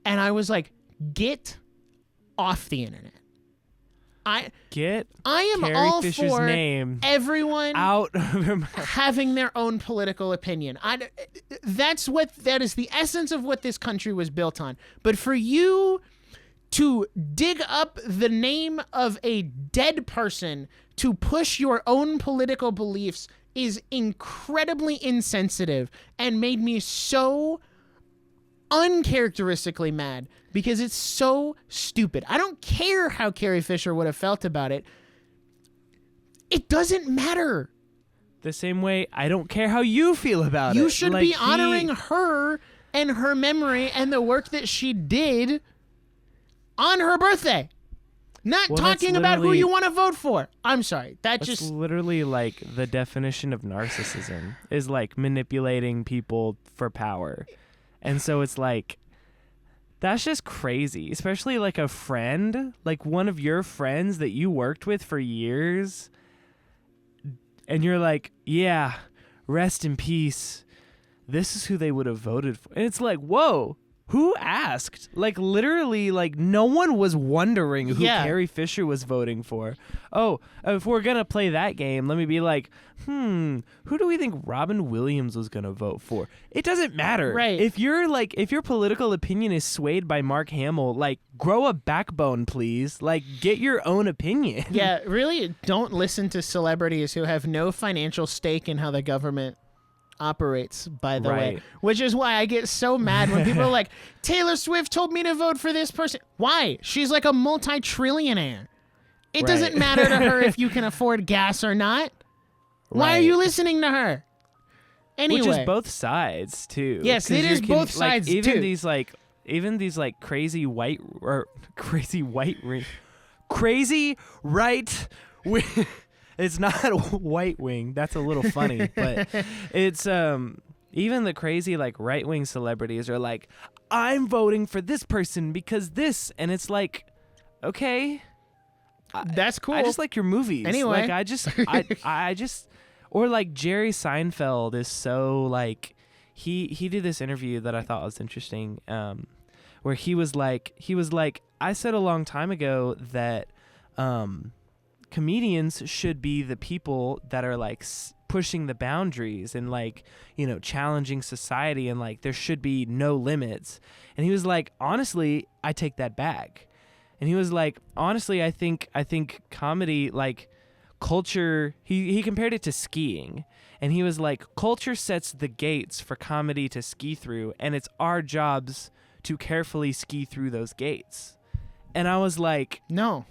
And I was like, get off the internet. I am Carrie all Fisher's for name everyone out of her mouth. Having their own political opinion. That is the essence of what this country was built on. But for you to dig up the name of a dead person to push your own political beliefs is incredibly insensitive and made me so uncharacteristically mad because it's so stupid. I don't care how Carrie Fisher would have felt about it. It doesn't matter. The same way I don't care how you feel about it. You should be honoring her and her memory and the work that she did on her birthday. Not talking about who you want to vote for. I'm sorry. That's literally like the definition of narcissism is like manipulating people for power. And so it's like, that's just crazy, especially like a friend, like one of your friends that you worked with for years. And you're like, yeah, rest in peace. This is who they would have voted for. And it's like, whoa, who asked? Like literally, like no one was wondering who Carrie Fisher was voting for. Oh, if we're going to play that game, let me be like, who do we think Robin Williams was going to vote for? It doesn't matter. Right. If your political opinion is swayed by Mark Hamill, like grow a backbone, please. Like get your own opinion. Yeah, really don't listen to celebrities who have no financial stake in how the government operates, by the way, which is why I get so mad when people are like, Taylor Swift told me to vote for this person. Why? She's like a multi-trillionaire. It doesn't matter to her if you can afford gas or not. Why are you listening to her? Anyway. Which is both sides too. Yes, it is both sides too. Even these crazy right it's not white wing. That's a little funny, but it's even the crazy like right wing celebrities are like, I'm voting for this person because this, and it's like, okay, that's cool. I just like your movies. Anyway, like I just, or like Jerry Seinfeld is so like he did this interview that I thought was interesting, where he was like, I said a long time ago that comedians should be the people that are like pushing the boundaries and like, you know, challenging society, and like there should be no limits. And he was like, honestly, I take that back. And he was like, honestly, I think comedy, like culture, he compared it to skiing. And he was like, culture sets the gates for comedy to ski through, and it's our jobs to carefully ski through those gates. And I was like, No.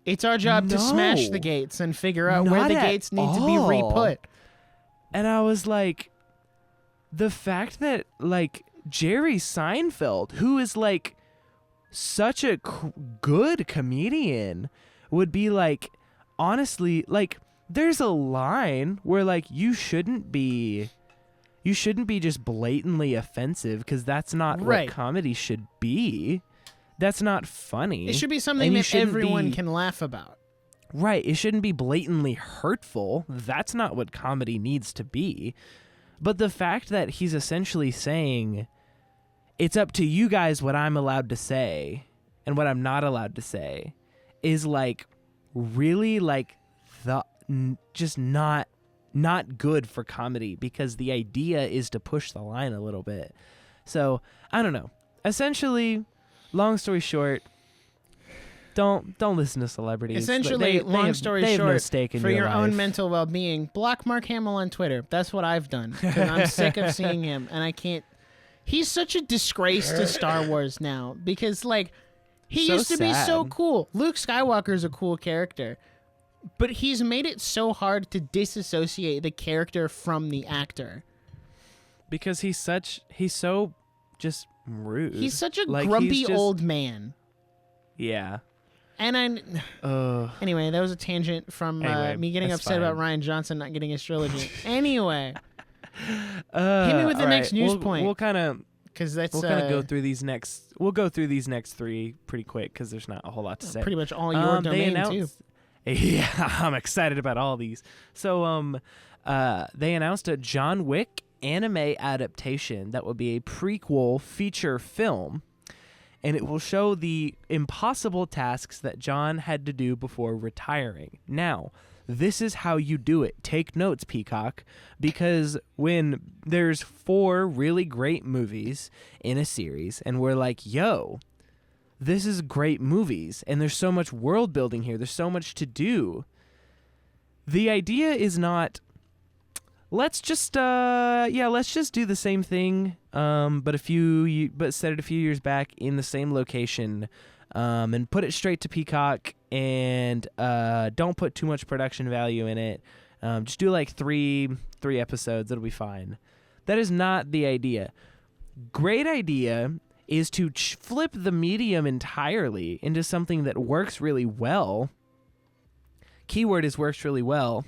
It's our job to smash the gates and figure out where the gates need to be re-put. And I was like, the fact that like Jerry Seinfeld, who is like such a good comedian, would be like, honestly, like there's a line where like you shouldn't be just blatantly offensive, because that's not what comedy should be. That's not funny. It should be something that everyone can laugh about. Right. It shouldn't be blatantly hurtful. That's not what comedy needs to be. But the fact that he's essentially saying, it's up to you guys what I'm allowed to say and what I'm not allowed to say, is like really like just not good for comedy, because the idea is to push the line a little bit. So I don't know. Essentially, long story short, don't listen to celebrities. Essentially, long story they have no short, stake in for your life. own mental well-being, block Mark Hamill on Twitter. That's what I've done, because I'm sick of seeing him, and I can't. He's such a disgrace to Star Wars now, because like he So used to be so sad. cool. Luke Skywalker's a cool character, but he's made it so hard to disassociate the character from the actor. Because he's so just rude. He's such a Like, grumpy he's just- old man. Yeah. And anyway, that was a tangent from Anyway, me getting that's upset about fine. Rian Johnson not getting his trilogy. Anyway, hit me with the all next right. news we'll, point. We'll kind of because that's go through these next. We'll go through these next three pretty quick, because there's not a whole lot to say. pretty much all your They domain too. announced, Yeah, I'm excited about all these. So they announced a John Wick anime adaptation that will be a prequel feature film, and it will show the impossible tasks that John had to do before retiring. Now, this is how you do it. Take notes, Peacock, because when there's 4 really great movies in a series, and we're like, yo, this is great movies, and there's so much world building here, there's so much to do. The idea is not, let's just do the same thing, but set it a few years back in the same location, and put it straight to Peacock, and don't put too much production value in it. Just do like three episodes, it'll be fine. That is not the idea. Great idea is to flip the medium entirely into something that works really well. Keyword is works really well.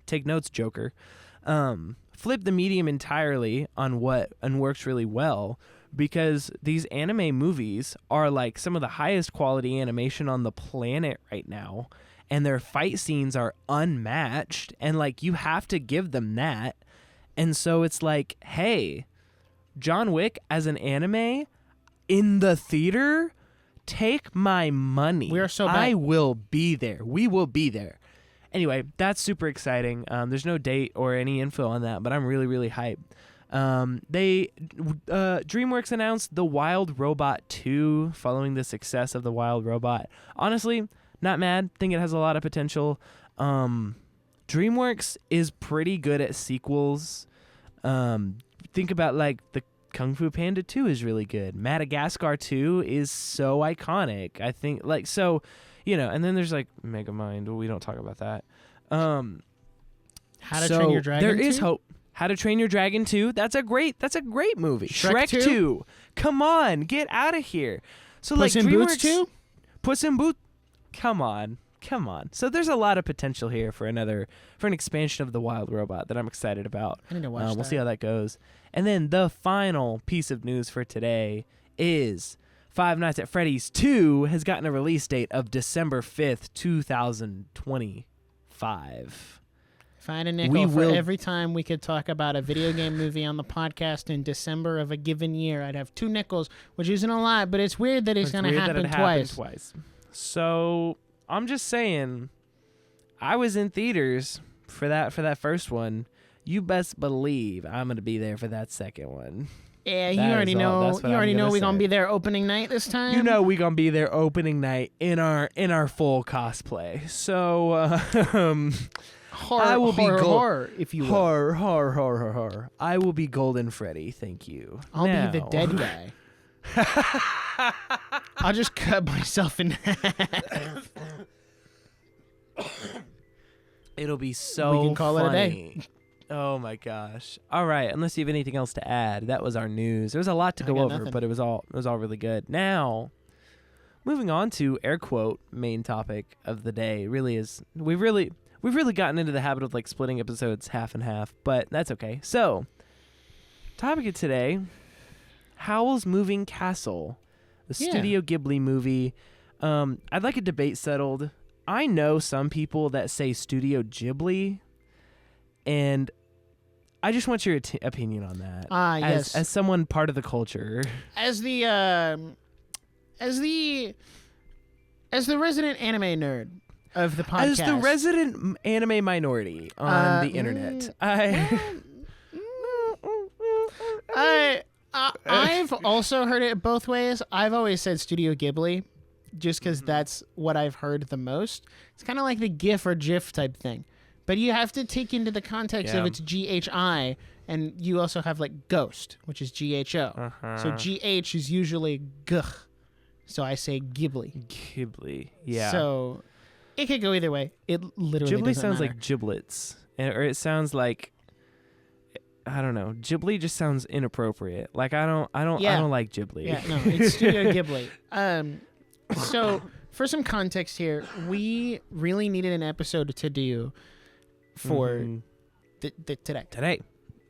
Take notes, Joker. Flip the medium entirely on what and works really well, because these anime movies are like some of the highest quality animation on the planet right now, and their fight scenes are unmatched, and like you have to give them that. And so it's like, hey, John Wick as an anime in the theater, take my money. We are so bad. I will be there. We will be there. Anyway, that's super exciting. There's no date or any info on that, but I'm really, really hyped. DreamWorks announced The Wild Robot 2 following the success of The Wild Robot. Honestly, not mad. Think it has a lot of potential. DreamWorks is pretty good at sequels. Think about like the Kung Fu Panda 2 is really good. Madagascar 2 is so iconic. I think like so, and then there's like Megamind. Well, we don't talk about that. How to Train Your Dragon. There is 2? hope. How to Train Your Dragon 2. That's a great movie. Shrek 2? Come on, get out of here. So Puss like in DreamWorks, Boots 2? Puss in Boots. Come on. So there's a lot of potential here for an expansion of The Wild Robot that I'm excited about. I need to watch that. We'll see how that goes. And then the final piece of news for today is Five Nights at Freddy's 2 has gotten a release date of December 5th, 2025. If I had a nickel for every time we could talk about a video game movie on the podcast in December of a given year, I'd have 2 nickels, which isn't a lot, but it's weird that it's going to happen twice. So I'm just saying, I was in theaters for that first one. You best believe I'm going to be there for that second one. Yeah, you already know. You already know we're gonna be there opening night this time. You know we're gonna be there opening night in our full cosplay. So I will be horror, if you will. horror. I will be Golden Freddy. Thank you. I'll be the dead guy. I'll just cut myself in half. It'll be so We can call funny. it a day. Oh my gosh. All right, unless you have anything else to add. That was our news. There was a lot to go over, nothing. but it was all really good. Now, moving on to air quote main topic of the day really is we've really gotten into the habit of like splitting episodes half and half, but that's okay. So, topic of today, Howl's Moving Castle, the Studio Ghibli movie. I'd like a debate settled. I know some people that say Studio Ghibli, and I just want your opinion on that. Yes. As someone part of the culture. As the resident anime nerd, of the podcast. As the resident anime minority on the internet, I've also heard it both ways. I've always said Studio Ghibli, just because that's what I've heard the most. It's kind of like the GIF or GIF type thing. But you have to take into the context of it's GHI, and you also have like Ghost, which is GHO. So GH is usually G. So I say Ghibli. Ghibli, yeah. So it could go either way. It literally Ghibli doesn't sounds matter. like giblets, or it sounds like, I don't know. Ghibli just sounds inappropriate. Like I don't like Ghibli. Yeah, no, it's Studio Ghibli. So for some context here, we really needed an episode to do for today. Today,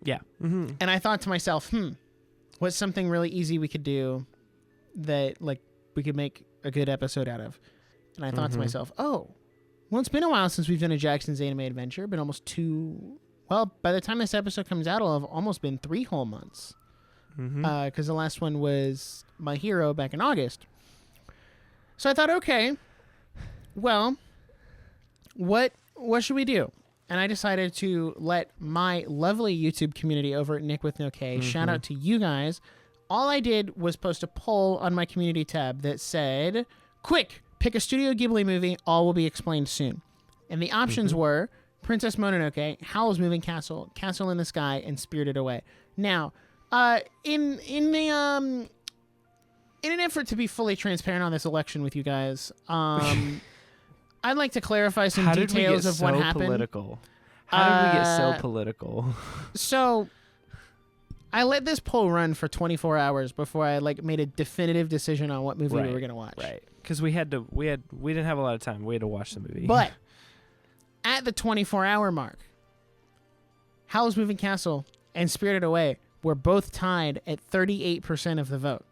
yeah. And I thought to myself, what's something really easy we could do that like we could make a good episode out of? And I thought to myself, well, it's been a while since we've done a Jackson's Anime Adventure. Been almost 2. Well, by the time this episode comes out, it'll have almost been 3 whole months. Because the last one was My Hero back in August. So I thought, okay, well, what should we do? And I decided to let my lovely YouTube community over at Nick with No K, shout out to you guys. All I did was post a poll on my community tab that said, quick, pick a Studio Ghibli movie, all will be explained soon. And the options were Princess Mononoke, Howl's Moving Castle, Castle in the Sky, and Spirited Away. Now, in an effort to be fully transparent on this election with you guys, I'd like to clarify some details of what happened. Political? How did we get so political? So I let this poll run for 24 hours before I made a definitive decision on what movie we were going to watch. Right. Because we didn't have a lot of time. We had to watch the movie. But at the 24-hour mark, Howl's Moving Castle and Spirited Away were both tied at 38% of the vote.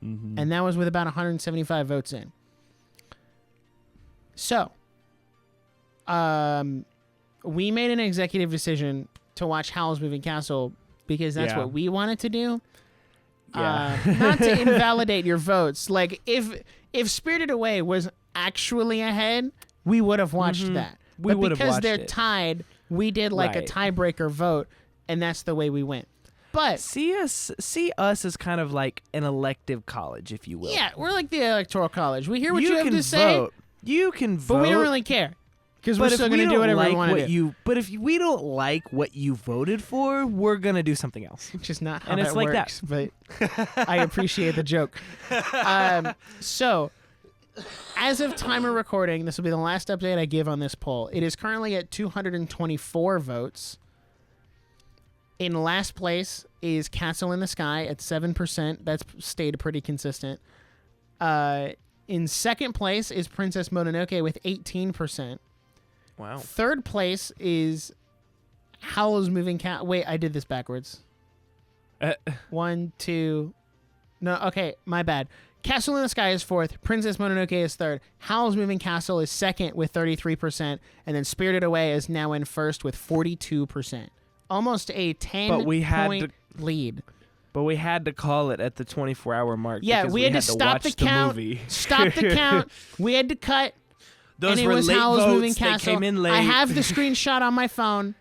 And that was with about 175 votes in. So, we made an executive decision to watch Howl's Moving Castle because that's what we wanted to do. Not to invalidate your votes. Like, if Spirited Away was actually ahead, we would have watched that. But because they're tied, we did a tiebreaker vote, and that's the way we went. But see us as kind of like an elective college, if you will. Yeah, we're like the electoral college. We hear what you have to say. You can vote, but we don't really care because we're still going to do whatever we want to do. But if we don't like what you voted for, we're going to do something else. Which is not how and that it's like works, that. But I appreciate the joke. So, as of time of recording, this will be the last update I give on this poll. It is currently at 224 votes. In last place is Castle in the Sky at 7%. That's stayed pretty consistent. In second place is Princess Mononoke with 18%. Wow. Third place is Howl's Moving Castle. Wait, I did this backwards. 1, 2. No, okay, my bad. Castle in the Sky is fourth. Princess Mononoke is third. Howl's Moving Castle is second with 33%. And then Spirited Away is now in first with 42%. Almost a 10-point lead. But we had to call it at the 24-hour mark. Yeah, because we had to stop the count. Stop the count. We had to cut. Those and it were was late Howl's votes. Moving They Castle. came in late. I have the screenshot on my phone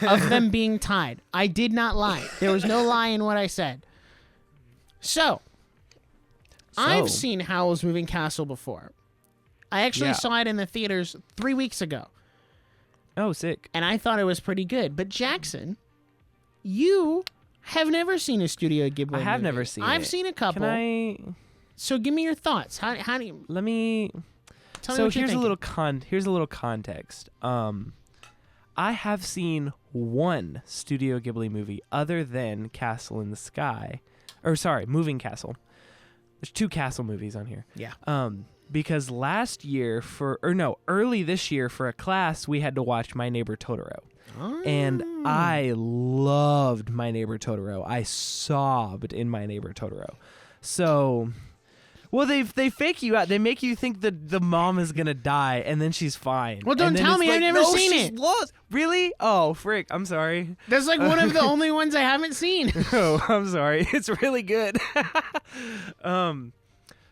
of them being tied. I did not lie. There was no lie in what I said. So I've seen Howl's Moving Castle before. I actually saw it in the theaters 3 weeks ago. Oh, sick. And I thought it was pretty good. But Jackson, you have never seen a Studio Ghibli movie. I have never seen it. I've seen a couple. Can I... So give me your thoughts. How do you... Let me... Tell me what you're thinking. Here's a little context. I have seen one Studio Ghibli movie other than Castle in the Sky. Or sorry, Moving Castle. There's 2 castle movies on here. Yeah. Because early this year for a class, we had to watch My Neighbor Totoro. Oh. And I loved My Neighbor Totoro. I sobbed in My Neighbor Totoro. So, well, they fake you out. They make you think that the mom is going to die, and then she's fine. Well, don't tell me. I've never seen it. Lost. Really? Oh, frick. I'm sorry. That's like one of the only ones I haven't seen. Oh, I'm sorry. It's really good.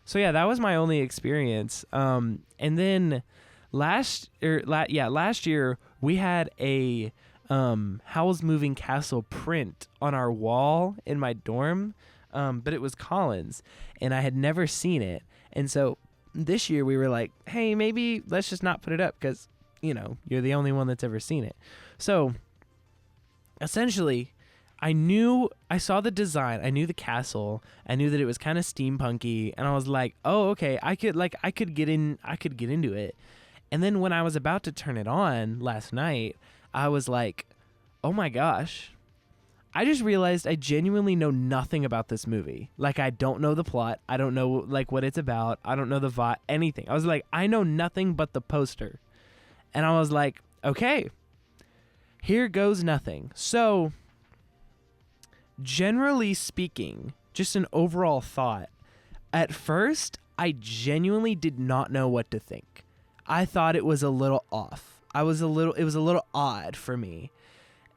So yeah, that was my only experience. And then last year we had a Howl's Moving Castle print on our wall in my dorm, but it was Colin's, and I had never seen it. And so this year we were like, hey, maybe let's just not put it up because, you're the only one that's ever seen it. So essentially, I saw the design, I knew the castle, I knew that it was kind of steampunky, and I was like, oh, okay, I could get into it. And then when I was about to turn it on last night, I was like, oh my gosh, I just realized I genuinely know nothing about this movie. Like, I don't know the plot. I don't know, like, what it's about. I don't know the vibe, anything. I was like, I know nothing but the poster. And I was like, okay, here goes nothing. So, generally speaking, just an overall thought. At first, I genuinely did not know what to think. I thought it was a little off. It was a little odd for me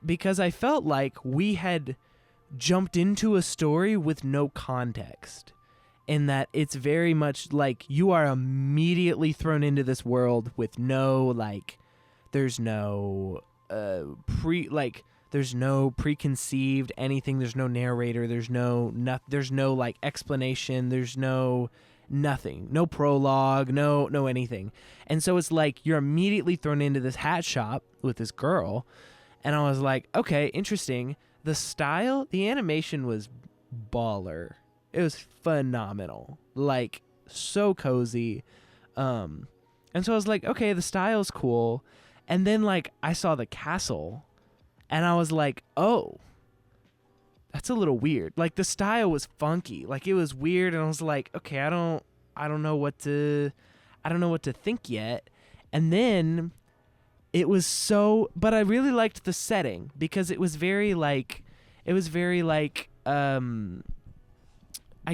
because I felt like we had jumped into a story with no context, in that it's very much like you are immediately thrown into this world with no, there's no there's no preconceived anything. There's no narrator. There's no explanation. There's no nothing. No prologue. No anything. And so it's like you're immediately thrown into this hat shop with this girl. And I was like, okay, interesting. The style, the animation was baller. It was phenomenal. Like, so cozy. And so I was like, okay, the style's cool. And then, I saw the castle. And I was like, oh, that's a little weird. Like, the style was funky. Like, it was weird. And I was like, okay, I don't know what to think yet. And then but I really liked the setting because it was very I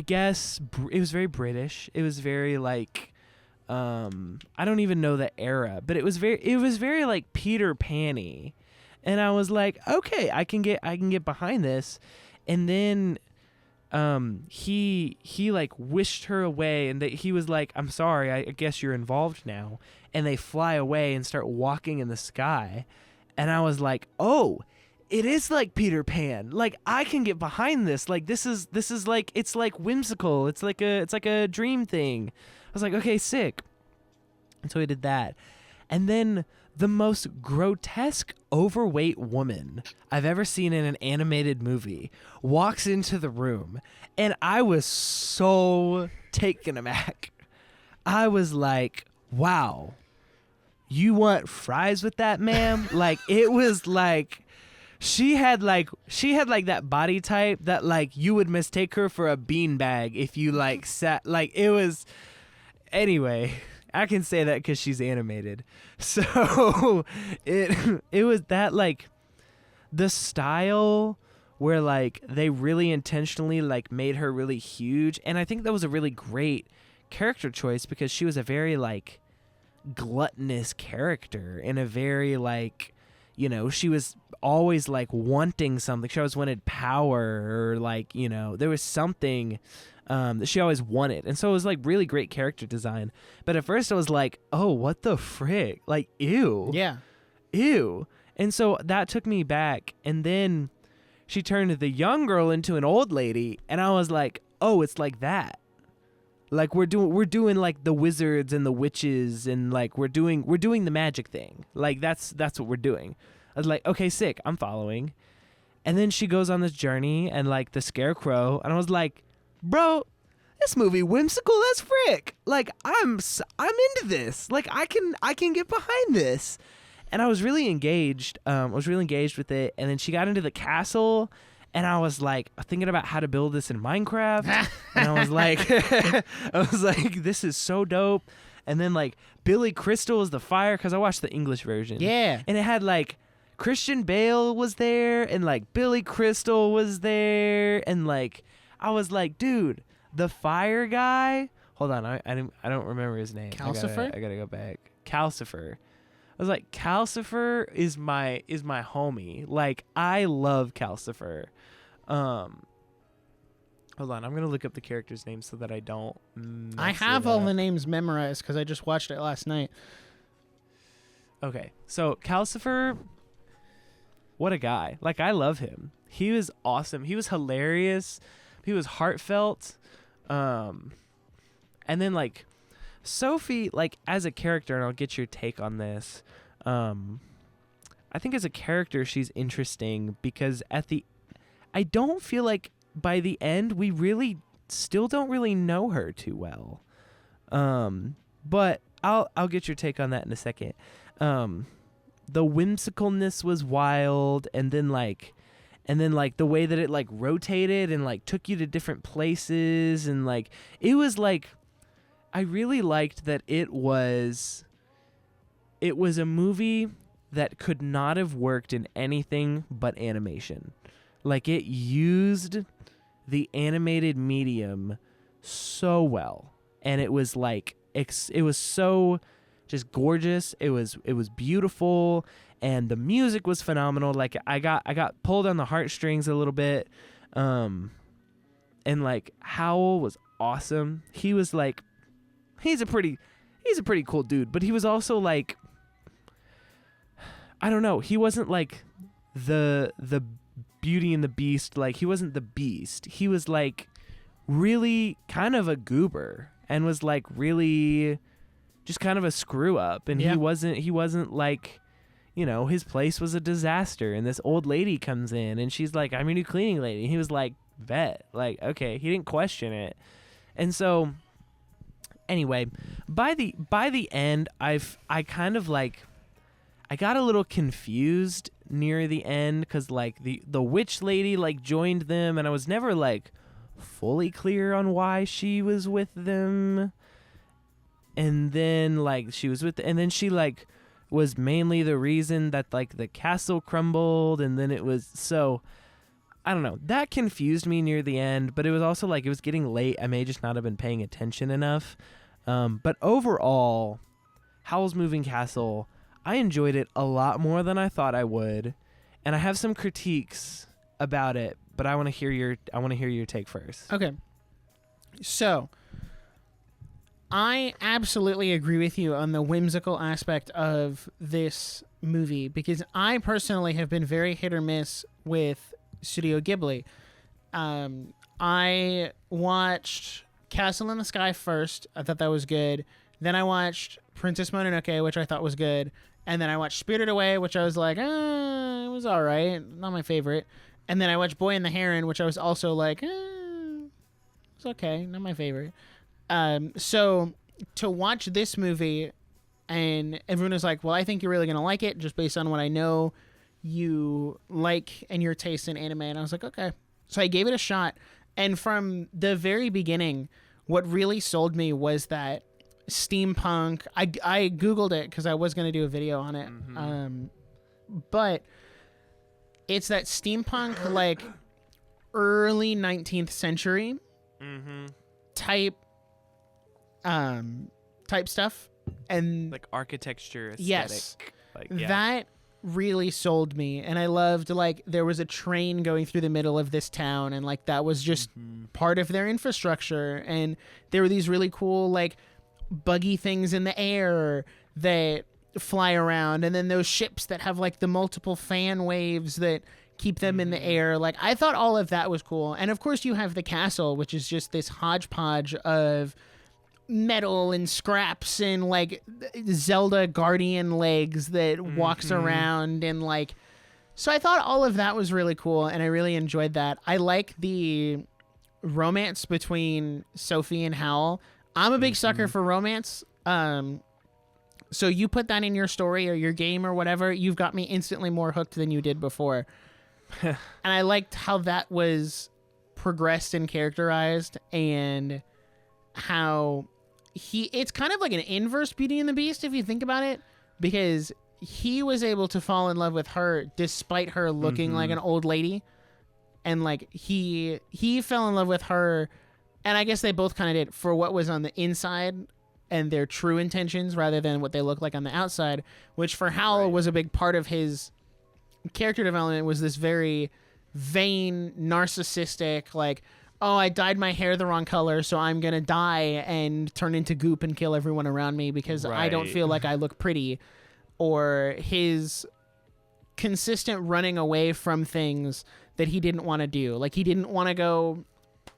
guess it was very British. It was very I don't even know the era, but it was very Peter Pan-y. And I was like, okay, I can get behind this. And then he wished her away, and he was like, I'm sorry, I guess you're involved now. And they fly away and start walking in the sky. And I was like, oh, it is like Peter Pan. Like, I can get behind this. Like, this is like, it's like whimsical. It's like a dream thing. I was like, okay, sick. And so I did that. And then the most grotesque, overweight woman I've ever seen in an animated movie walks into the room, and I was so taken aback. I was like, wow, you want fries with that, ma'am? Like, it was like, she had that body type that you would mistake her for a beanbag if you sat, it was, anyway. I can say that because she's animated. So it was that the style where they really intentionally made her really huge. And I think that was a really great character choice because she was a very gluttonous character and a very she was always wanting something. She always wanted power or there was something that she always wanted. And so it was really great character design. But at first I was like, oh, what the frick? Ew. Yeah. Ew. And so that took me back. And then she turned the young girl into an old lady. And I was like, oh, it's like that. We're doing the wizards and the witches and we're doing the magic thing. That's what we're doing. I was like, okay, sick. I'm following. And then she goes on this journey and the scarecrow. And I was like, bro, this movie whimsical as frick. I'm into this. I can get behind this. And I was really engaged. With it. And then she got into the castle, and I was thinking about how to build this in Minecraft. And I was like, this is so dope. And then Billy Crystal is the fire, because I watched the English version. Yeah. And it had Christian Bale was there, and Billy Crystal was there, and I was like, dude, the fire guy. Hold on, I don't remember his name. Calcifer? I gotta go back. Calcifer. I was like, Calcifer is my homie. I love Calcifer. Hold on, I'm gonna look up the character's name so that I don't. I have all the names memorized because I just watched it last night. Okay, so Calcifer, what a guy. Like, I love him. He was awesome. He was hilarious. He was heartfelt. And then, like, Sophie, like, as a character, and I'll get your take on this, I think as a character, she's interesting because I don't feel like by the end, we really still don't really know her too well. But I'll get your take on that in a second. The whimsicalness was wild, and then like the way that it like rotated and like took you to different places, and like it was like I really liked that it was a movie that could not have worked in anything but animation. Like, it used the animated medium so well, and it was like it was so just gorgeous. It was beautiful, and the music was phenomenal. Like, I got pulled on the heartstrings a little bit, and like Howl was awesome. He was like, he's a pretty cool dude, but he was also like, I don't know, he wasn't like the Beauty and the Beast. Like, he wasn't the Beast. He was like really kind of a goober, and was like really just kind of a screw up, and he wasn't like, you know, his place was a disaster, and this old lady comes in and she's like, I'm your new cleaning lady. And he was like, bet, like, okay. He didn't question it. And so anyway, by the end, I kind of like, I got a little confused near the end, because like the witch lady like joined them, and I was never like fully clear on why she was with them. And then like and then she like was mainly the reason that like the castle crumbled, and then it was, so I don't know, that confused me near the end. But it was also like, it was getting late. I may just not have been paying attention enough. But overall, Howl's Moving Castle, I enjoyed it a lot more than I thought I would, and I have some critiques about it, but I want to hear your take first. Okay. So, I absolutely agree with you on the whimsical aspect of this movie, because I personally have been very hit or miss with Studio Ghibli. I watched Castle in the Sky first. I thought that was good. Then I watched Princess Mononoke, which I thought was good. And then I watched Spirited Away, which I was like, it was all right. Not my favorite. And then I watched Boy and the Heron, which I was also like, it's okay. Not my favorite. So to watch this movie, and everyone was like, well, I think you're really going to like it just based on what I know you like and your taste in anime. And I was like, okay. So I gave it a shot. And from the very beginning, what really sold me was that steampunk. I Googled it because I was going to do a video on it. Mm-hmm. But it's that steampunk, like early 19th century type stuff, and like architecture aesthetic. Yes, like, yeah. That really sold me. And I loved, like, there was a train going through the middle of this town, and like that was just part of their infrastructure. And there were these really cool like buggy things in the air that fly around, and then those ships that have like the multiple fan waves that keep them in the air. Like, I thought all of that was cool. And of course you have the castle, which is just this hodgepodge of metal and scraps and like Zelda guardian legs that walks around, and like, so I thought all of that was really cool, and I really enjoyed that. I like the romance between Sophie and Howl. I'm a big sucker for romance. So you put that in your story or your game or whatever, you've got me instantly more hooked than you did before. And I liked how that was progressed and characterized, and how it's kind of like an inverse Beauty and the Beast if you think about it, because he was able to fall in love with her despite her looking like an old lady, and like he fell in love with her. And I guess they both kind of did for what was on the inside and their true intentions rather than what they look like on the outside, which for Howl was a big part of his character development, was this very vain, narcissistic, like, oh, I dyed my hair the wrong color, so I'm going to die and turn into goop and kill everyone around me because I don't feel like I look pretty. or his consistent running away from things that he didn't want to do. Like, he didn't want to go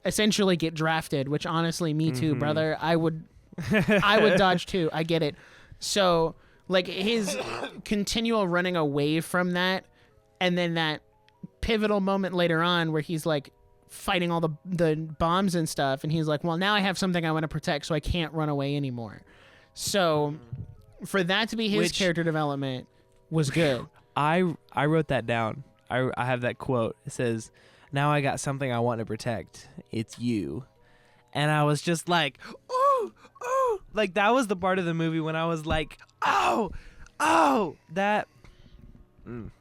essentially get drafted, which honestly, me too, brother. I would dodge too. I get it. So, like, his continual running away from that, and then that pivotal moment later on where he's like fighting all the bombs and stuff, and he's like, well, now I have something I want to protect, so I can't run away anymore. So for that to be his character development was good. I wrote that down. I have that quote. It says, now I got something I want to protect. It's you. And I was just like, oh, like that was the part of the movie when I was like, oh, that. And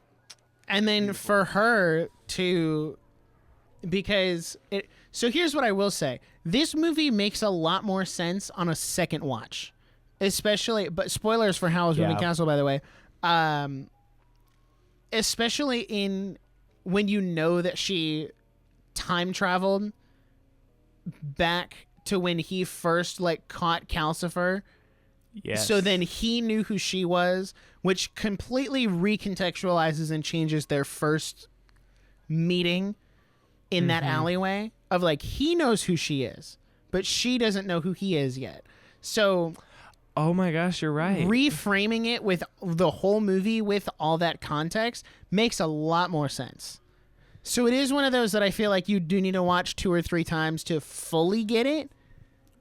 then for her to, because it, so here's what I will say. This movie makes a lot more sense on a second watch, especially, but spoilers for Howl's Moving Castle, by the way. Especially in when you know that she time traveled back to when he first like caught Calcifer. Yes. So then he knew who she was, which completely recontextualizes and changes their first meeting in that alleyway of like, he knows who she is, but she doesn't know who he is yet. So oh my gosh, you're right. Reframing it with the whole movie with all that context makes a lot more sense. So it is one of those that I feel like you do need to watch 2 or 3 times to fully get it.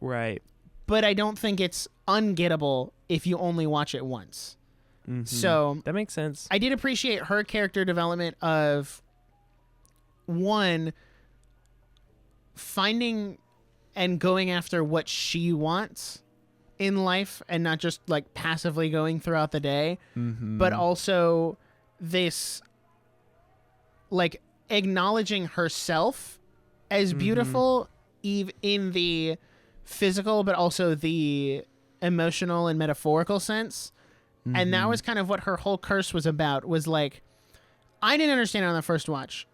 Right. But I don't think it's ungettable if you only watch it once. So that makes sense. I did appreciate her character development of, one, finding and going after what she wants in life and not just like passively going throughout the day, but also this like acknowledging herself as beautiful in the physical but also the emotional and metaphorical sense. And that was kind of what her whole curse was about, was like, I didn't understand it on the first watch.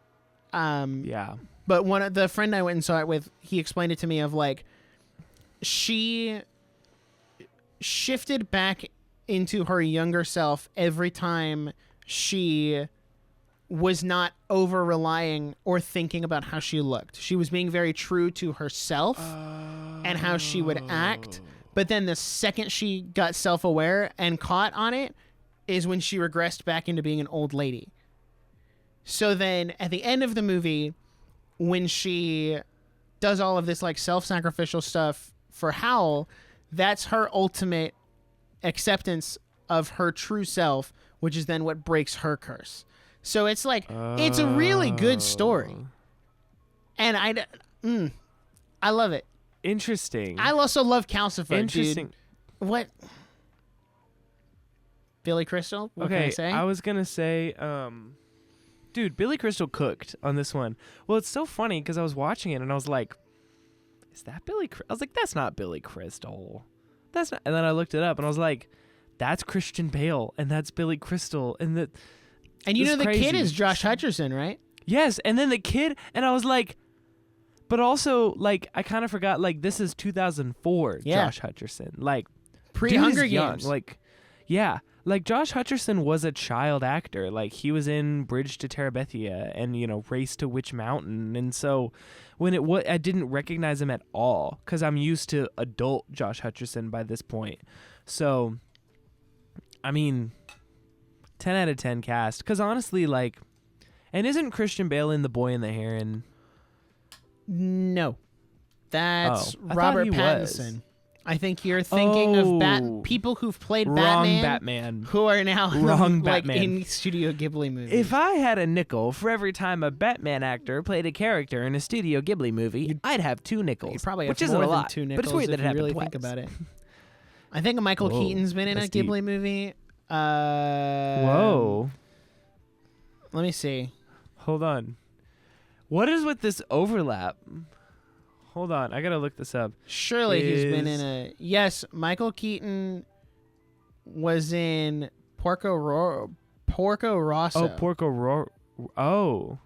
But one of the friend I went and saw it with, he explained it to me of like, she shifted back into her younger self every time she was not over relying or thinking about how she looked. She was being very true to herself and how she would act. But then the second she got self-aware and caught on it is when she regressed back into being an old lady. So then at the end of the movie, when she does all of this like self-sacrificial stuff for Howl, that's her ultimate acceptance of her true self, which is then what breaks her curse. So it's like, it's a really good story. And I love it. Interesting. I also love Calcifer. Interesting. Dude. What? Billy Crystal? What okay, can I say? I was going to say, dude, Billy Crystal cooked on this one. Well, it's so funny because I was watching it and I was like, is that Billy Crystal? I was like, that's not Billy Crystal. That's not. And then I looked it up and I was like, that's Christian Bale and that's Billy Crystal. And you know the crazy. kid is Josh Hutcherson, right? Yes, and then the kid, and I was like, but also, like, I kind of forgot, like, this is 2004 Josh Hutcherson. Like, Pre-Hunger young. Games. Like, yeah. Like, Josh Hutcherson was a child actor. Like, he was in Bridge to Terabithia and, you know, Race to Witch Mountain. And so when I didn't recognize him at all because I'm used to adult Josh Hutcherson by this point. So, I mean, 10 out of 10 cast. Because honestly, like, and isn't Christian Bale in The Boy and the Heron? No. That's I Robert thought he Pattinson. was. I think you're thinking of people who've played Batman who are now Wrong like Batman. in Studio Ghibli movies. If I had a nickel for every time a Batman actor played a character in a Studio Ghibli movie, I'd have 2 nickels. You'd probably have which more isn't a than lot, 2 nickels but it's weird that it if you happened really twice. think about it. I think Michael Keaton's been in a that's deep. Ghibli movie. Whoa. Let me see. Hold on. What is with this overlap? Hold on, I gotta look this up. Surely he's been in a... Yes, Michael Keaton was in Porco Rosso. Oh, Porco Rosso. Oh.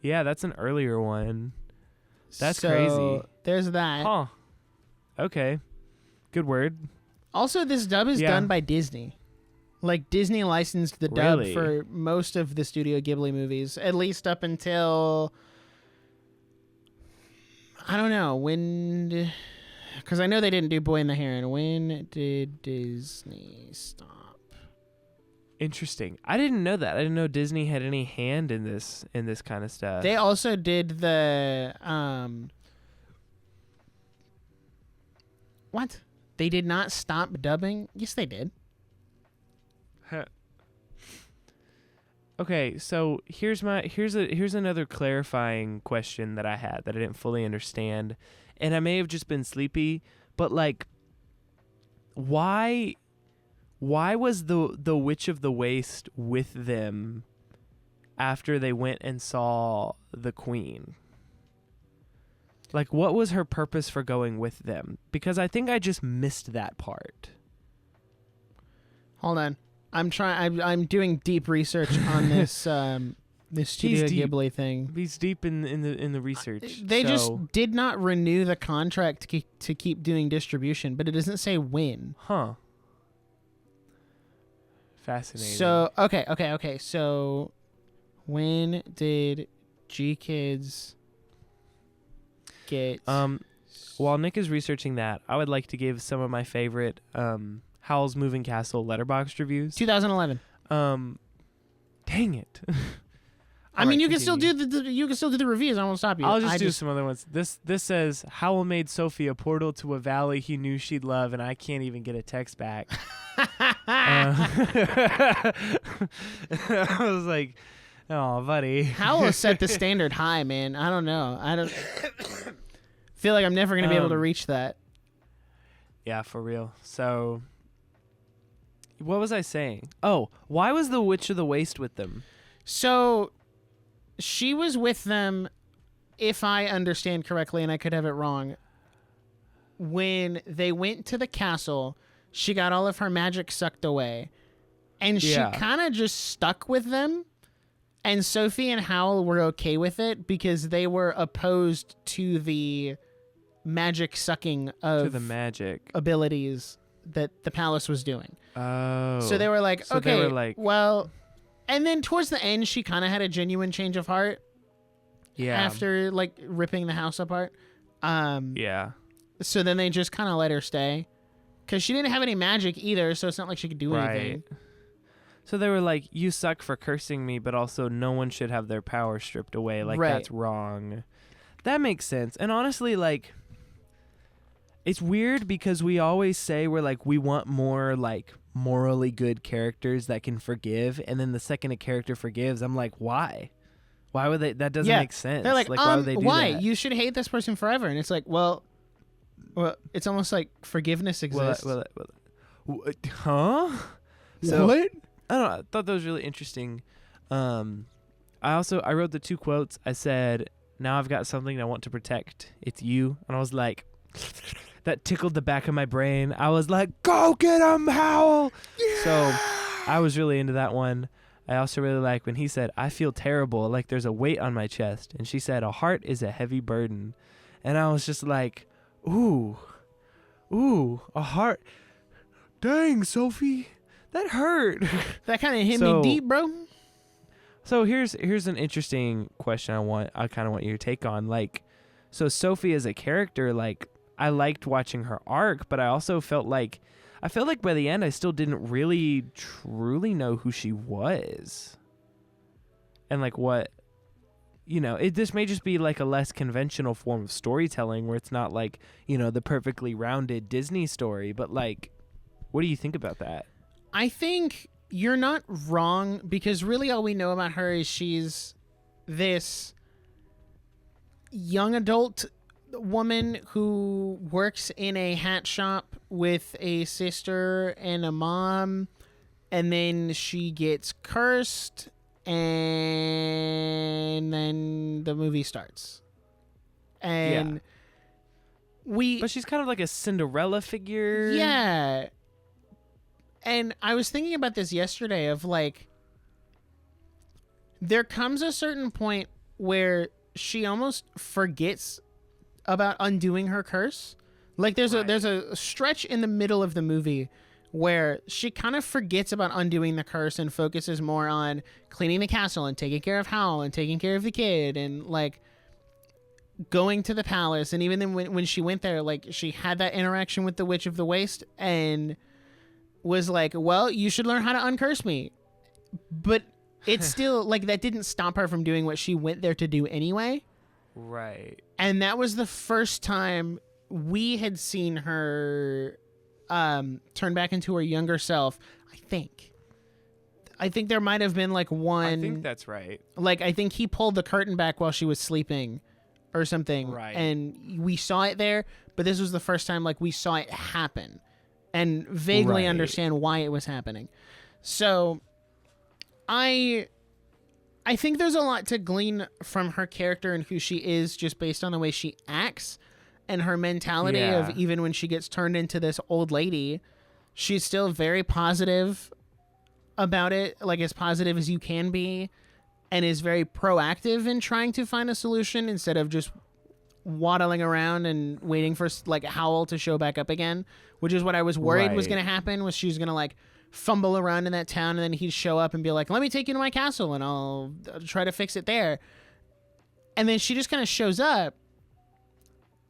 Yeah, that's an earlier one. That's crazy. There's that. Huh. Okay. Good word. Also, this dub is done by Disney. Like Disney licensed the dub Really? for most of the Studio Ghibli movies, at least up until I don't know when, because I know they didn't do Boy and the Heron. When did Disney stop? Interesting. I didn't know that. I didn't know Disney had any hand in this kind of stuff. They also did the what? They did not stop dubbing. Yes, they did. Okay, so here's another clarifying question that I had that I didn't fully understand, and I may have just been sleepy, but like, why was the Witch of the Waste with them after they went and saw the Queen? Like, what was her purpose for going with them? Because I think I just missed that part. Hold on. I'm doing deep research on this this Studio Ghibli thing. He's deep in the research. They just did not renew the contract to keep doing distribution, but it doesn't say when. Huh. Fascinating. So okay. So when did G-Kids get? While Nick is researching that, I would like to give some of my favorite Howl's Moving Castle letterboxd reviews. 2011. Dang it. I mean, you can still do the reviews. I won't stop you. I'll just do some other ones. This says Howl made Sophie a portal to a valley he knew she'd love, and I can't even get a text back. I was like, oh, buddy. Howl set the standard high, man. I don't know. I don't feel like I'm never gonna be able to reach that. Yeah, for real. So, what was I saying? Oh, why was the Witch of the Waste with them? So, she was with them, if I understand correctly, and I could have it wrong. When they went to the castle, she got all of her magic sucked away, and she kind of just stuck with them. And Sophie and Howl were okay with it because they were opposed to the magic sucking of the magic abilities that the palace was doing. Oh. So they were like, so okay, they were like, well, and then towards the end, she kind of had a genuine change of heart. Yeah. After like ripping the house apart. Yeah. So then they just kind of let her stay because she didn't have any magic either. So it's not like she could do anything. So they were like, you suck for cursing me, but also no one should have their power stripped away. Like, that's wrong. That makes sense. And honestly, like, it's weird because we always say we're like, we want more, like, morally good characters that can forgive. And then the second a character forgives, I'm like, why? Why would they? That doesn't make sense. They're like, why would they do that? You should hate this person forever. And it's like, well, it's almost like forgiveness exists. Huh? So, what? I don't know. I thought that was really interesting. I wrote the two quotes. I said, now I've got something I want to protect. It's you. And I was like, that tickled the back of my brain. I was like, go get him, Howl. Yeah! So I was really into that one. I also really like when he said, I feel terrible, like there's a weight on my chest. And she said, a heart is a heavy burden. And I was just like, ooh, a heart. Dang, Sophie. That hurt. That kind of hit me deep, bro. So here's an interesting question I kind of want your take on. Like, so Sophie as a character, like, I liked watching her arc, but I also felt like by the end I still didn't really truly know who she was. And like what, this may just be like a less conventional form of storytelling where it's not like, the perfectly rounded Disney story, but like, what do you think about that? I think you're not wrong because really all we know about her is she's this young adult woman who works in a hat shop with a sister and a mom, and then she gets cursed, and then the movie starts. And but she's kind of like a Cinderella figure. Yeah. And I was thinking about this yesterday of like, there comes a certain point where she almost forgets about undoing her curse. Like there's a stretch in the middle of the movie where she kind of forgets about undoing the curse and focuses more on cleaning the castle and taking care of Howl and taking care of the kid and like going to the palace. And even then when she went there, like she had that interaction with the Witch of the Waste and was like, well, you should learn how to uncurse me. But it's still like that didn't stop her from doing what she went there to do anyway. Right. And that was the first time we had seen her turn back into her younger self, I think. I think there might have been like one... I think that's right. Like, I think he pulled the curtain back while she was sleeping or something. Right. And we saw it there, but this was the first time like we saw it happen and vaguely understand why it was happening. So I think there's a lot to glean from her character and who she is just based on the way she acts and her mentality of even when she gets turned into this old lady, she's still very positive about it, like as positive as you can be, and is very proactive in trying to find a solution instead of just waddling around and waiting for like Howl to show back up again, which is what I was worried was going to happen, was she was going to like fumble around in that town and then he'd show up and be like, let me take you to my castle and I'll try to fix it there. And then she just kind of shows up.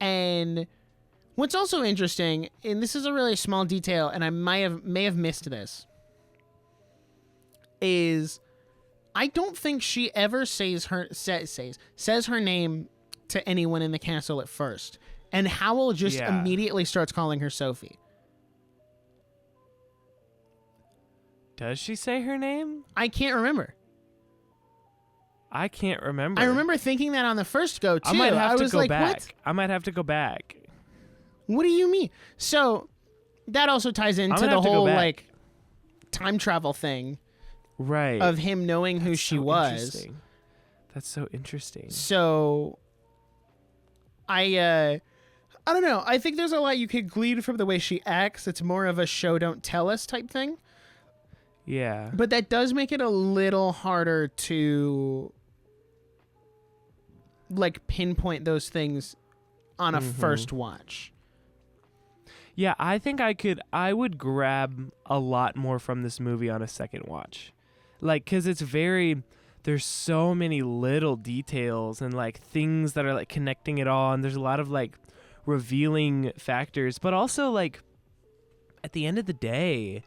And what's also interesting, and this is a really small detail, and I may have missed this, is I don't think she ever says her name to anyone in the castle at first. And Howl just immediately starts calling her Sophie. Does she say her name? I can't remember. I can't remember. I remember thinking that on the first go, too. I might have to go like, back. What? I might have to go back. What do you mean? So that also ties into the whole like time travel thing. Right. Of him knowing who she was. That's so interesting. So I don't know. I think there's a lot you could glean from the way she acts. It's more of a show don't tell us type thing. Yeah. But that does make it a little harder to like pinpoint those things on a first watch. Yeah, I think I would grab a lot more from this movie on a second watch. Like, 'cause it's there's so many little details and like things that are like connecting it all. And there's a lot of like revealing factors, but also like at the end of the day,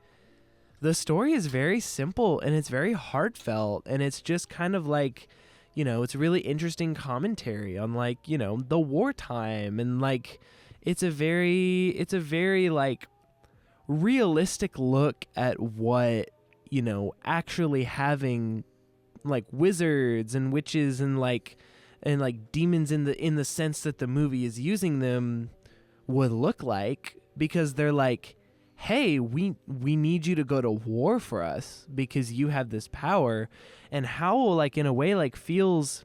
the story is very simple and it's very heartfelt, and it's just kind of like, you know, it's really interesting commentary on like, you know, the wartime, and like it's a very like realistic look at what, you know, actually having like wizards and witches and like demons in the sense that the movie is using them would look like, because they're like, hey, we need you to go to war for us because you have this power. And Howl, like, in a way, like, feels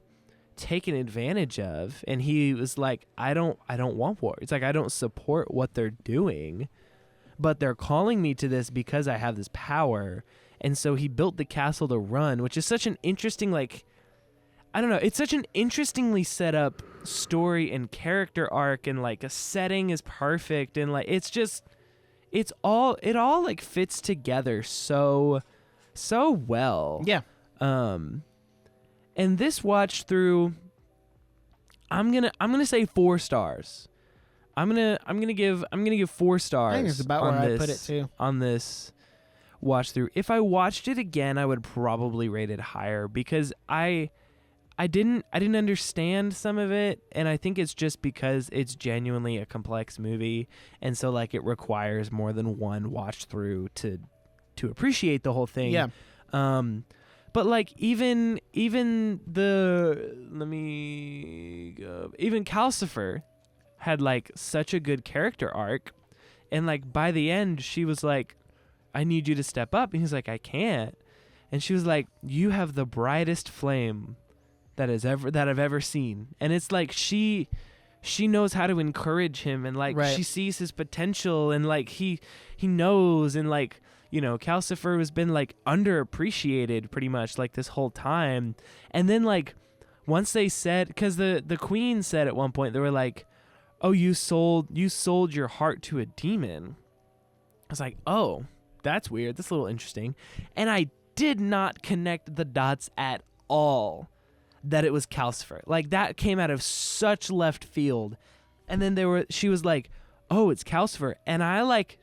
taken advantage of, and he was like, I don't want war. It's like, I don't support what they're doing, but they're calling me to this because I have this power. And so he built the castle to run, which is such an interesting, like, I don't know, it's such an interestingly set up story and character arc, and like a setting is perfect, and like it all like fits together so well. Yeah. And this watch through, I'm gonna say 4 stars. I'm gonna give 4 stars. I think it's about where I put it too. On this watch through. If I watched it again, I would probably rate it higher, because I didn't understand some of it, and I think it's just because it's genuinely a complex movie, and so like it requires more than one watch through to appreciate the whole thing. Yeah. But like even Calcifer had like such a good character arc, and like by the end she was like, I need you to step up, and he's like, I can't. And she was like, you have the brightest flame that I've ever seen. And it's like she knows how to encourage him, and like she sees his potential, and like he knows, and like, you know, Calcifer has been like underappreciated pretty much like this whole time. And then like once they said, because the queen said at one point, they were like, oh, you sold your heart to a demon. I was like, oh, that's weird. That's a little interesting. And I did not connect the dots at all that it was Calcifer. Like, that came out of such left field. And then she was like, oh, it's Calcifer. And I like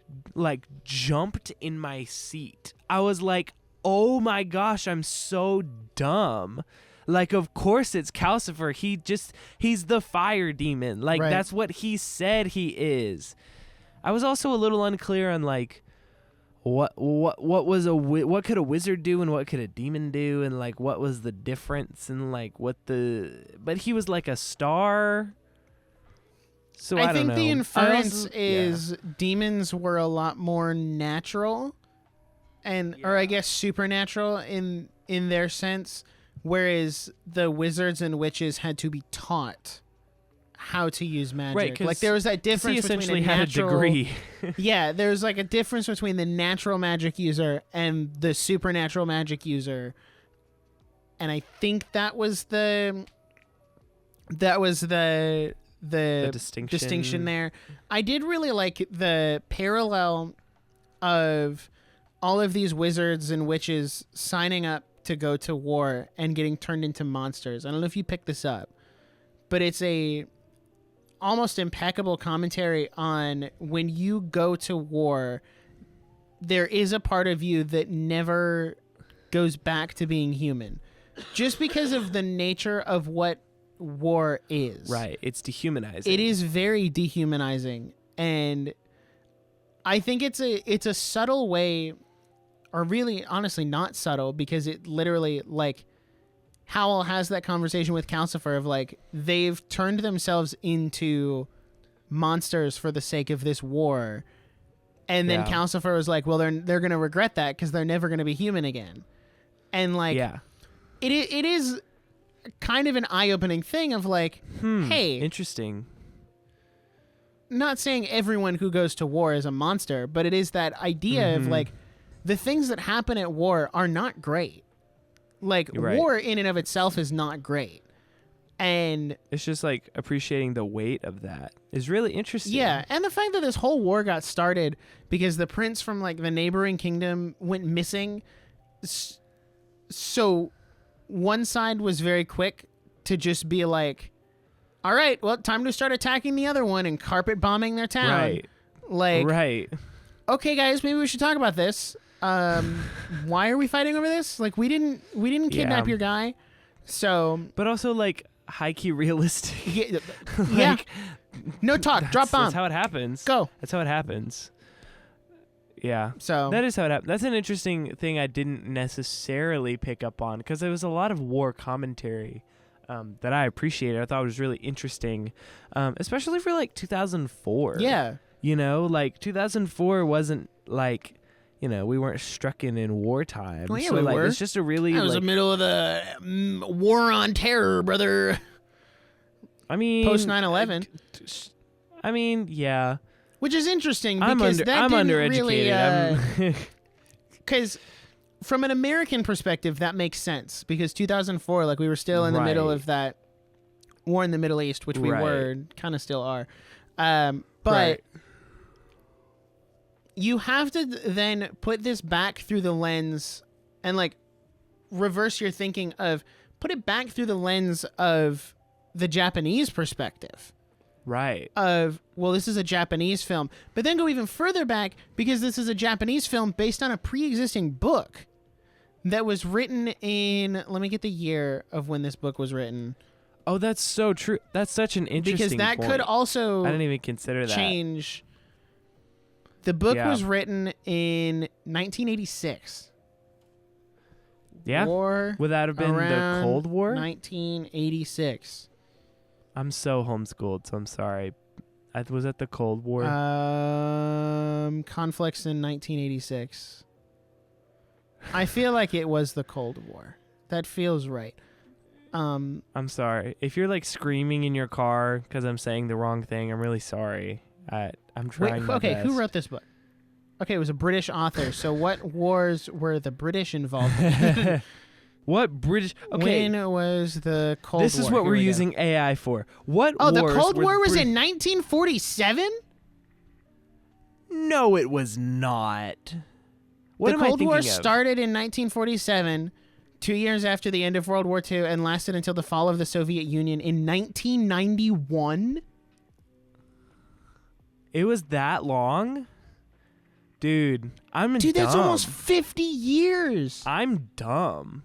jumped in my seat. I was like, oh my gosh, I'm so dumb. Like, of course it's Calcifer. He's the fire demon. Like, that's what he said he is. I was also a little unclear on like what could a wizard do and what could a demon do, and like what was the difference, and like but he was like a star. So I don't think know. the inference is demons were a lot more natural or I guess supernatural in their sense, whereas the wizards and witches had to be taught how to use magic. Right, like there was that difference he essentially between had a degree. Yeah, there was like a difference between the natural magic user and the supernatural magic user. And I think that was the distinction there. I did really like the parallel of all of these wizards and witches signing up to go to war and getting turned into monsters. I don't know if you picked this up, but it's a almost impeccable commentary on when you go to war, there is a part of you that never goes back to being human, just because of the nature of what war is. Right. It's dehumanizing. It is very dehumanizing. And I think it's a subtle way, or really honestly not subtle, because it literally, like, Howl has that conversation with Calcifer of like, they've turned themselves into monsters for the sake of this war. And then Calcifer was like, well, they're going to regret that because they're never going to be human again. And like, it is kind of an eye-opening thing of like, hey, interesting. Not saying everyone who goes to war is a monster, but it is that idea of like, the things that happen at war are not great. Like, war in and of itself is not great. And it's just like appreciating the weight of that is really interesting. Yeah, and the fact that this whole war got started because the prince from like the neighboring kingdom went missing. So one side was very quick to just be like, all right, well, time to start attacking the other one and carpet bombing their town. Right. Like, okay, guys, maybe we should talk about this. Why are we fighting over this? Like, we didn't kidnap your guy. So, but also like high-key realistic. Yeah. No talk. Drop bomb. That's how it happens. Go. That's how it happens. Yeah. So that is how it happens. That's an interesting thing I didn't necessarily pick up on, because there was a lot of war commentary that I appreciated. I thought it was really interesting, especially for like 2004. Yeah. You know, like 2004 wasn't like, you know, we weren't struck in wartime. Well, yeah, so we like, were. it's just a really. That was the middle of the war on terror, brother. I mean, post 9/11. I mean, yeah. Which is interesting because I'm undereducated. Because from an American perspective, that makes sense, because 2004, like, we were still in the middle of that war in the Middle East, which we were, kind of still are. But you have to then put this back through the lens and like reverse your thinking of put it back through the lens of the Japanese perspective. Right. Of, well, this is a Japanese film, but then go even further back because this is a Japanese film based on a pre-existing book that was written in, let me get the year of when this book was written. Oh, that's so true. That's such an interesting because that point. could also I didn't even consider that. Change. The book was written in 1986. Yeah. Would that have been the Cold War? 1986. I'm so homeschooled, so I'm sorry. Was that the Cold War? Conflicts in 1986. I feel like it was the Cold War. That feels right. I'm sorry. If you're like screaming in your car because I'm saying the wrong thing, I'm really sorry. I'm trying my best. Who wrote this book? Okay, it was a British author. So what wars were the British involved in? What British... Okay. When was the Cold War? This is what we're using AI for. What wars... Oh, the Cold War was in 1947? No, it was not. What the am I Cold thinking War of? started in 1947, 2 years after the end of World War II, and lasted until the fall of the Soviet Union in 1991. It was that long? Dude, I'm dumb. Dude, that's almost 50 years. I'm dumb.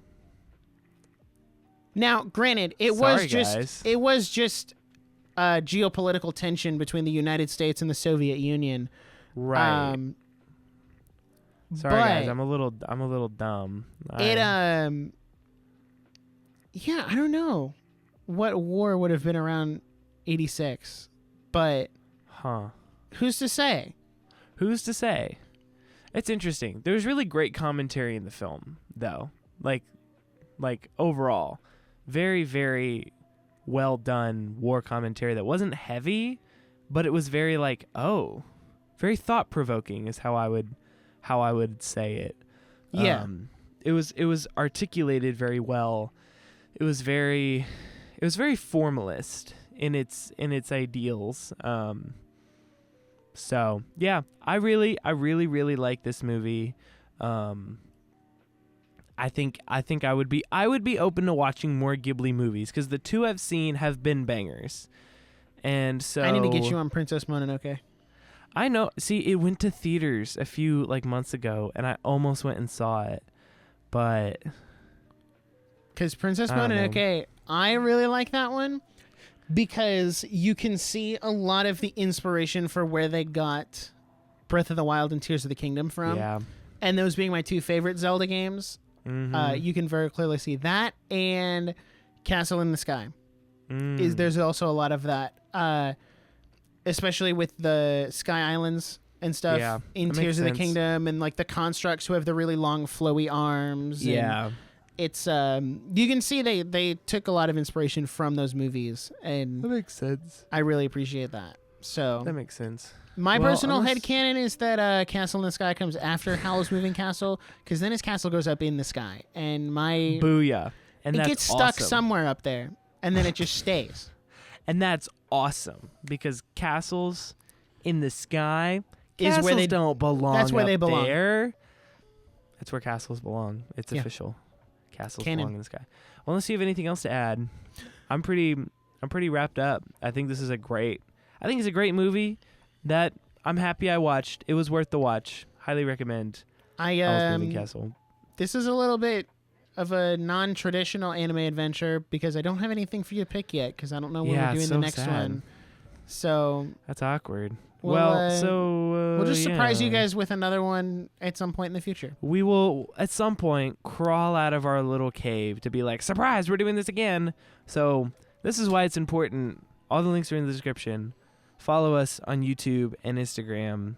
Now, granted, it Sorry, was just geopolitical tension between the United States and the Soviet Union. Right. Sorry, guys. I'm a little dumb. Yeah, I don't know what war would have been around 86, but who's to say? Who's to say? It's interesting. There's really great commentary in the film, though. Like overall, very, very well done war commentary that wasn't heavy, but it was very very thought provoking is how I would say it. Yeah. It was articulated very well. It was very formalist in its ideals. So yeah, I really like this movie. I think I would be open to watching more Ghibli movies because the two I've seen have been bangers. And so I need to get you on Princess Mononoke. I know. See, it went to theaters a few months ago, and I almost went and saw it, but because Princess Mononoke, I really like that one because you can see a lot of the inspiration for where they got Breath of the Wild and Tears of the Kingdom from. Yeah, and those being my two favorite Zelda games, mm-hmm. You can very clearly see that and Castle in the Sky. There's also a lot of that. Especially with the Sky Islands and stuff in Tears of the Kingdom and the constructs who have the really long flowy arms. Yeah. And it's you can see they took a lot of inspiration from those movies, and that makes sense. I really appreciate that. So that makes sense. My personal headcanon is that Castle in the Sky comes after Howl's Moving Castle, because then his castle goes up in the sky, and booyah. And it that's gets stuck awesome. Somewhere up there, and then it just stays. And that's awesome because castles in the sky is where they don't belong. That's where up they belong. There. That's where castles belong. It's official. Castles belong in the sky. Well, let's see if anything else to add. I'm pretty wrapped up. I think it's a great movie that I'm happy I watched. It was worth the watch. Highly recommend. Howl's Moving Castle. This is a little bit of a non-traditional anime adventure because I don't have anything for you to pick yet because I don't know when we're doing the next one. So that's awkward. We'll just surprise you guys with another one at some point in the future. We will at some point crawl out of our little cave to be like, surprise, we're doing this again. So this is why it's important. All the links are in the description. Follow us on YouTube and Instagram.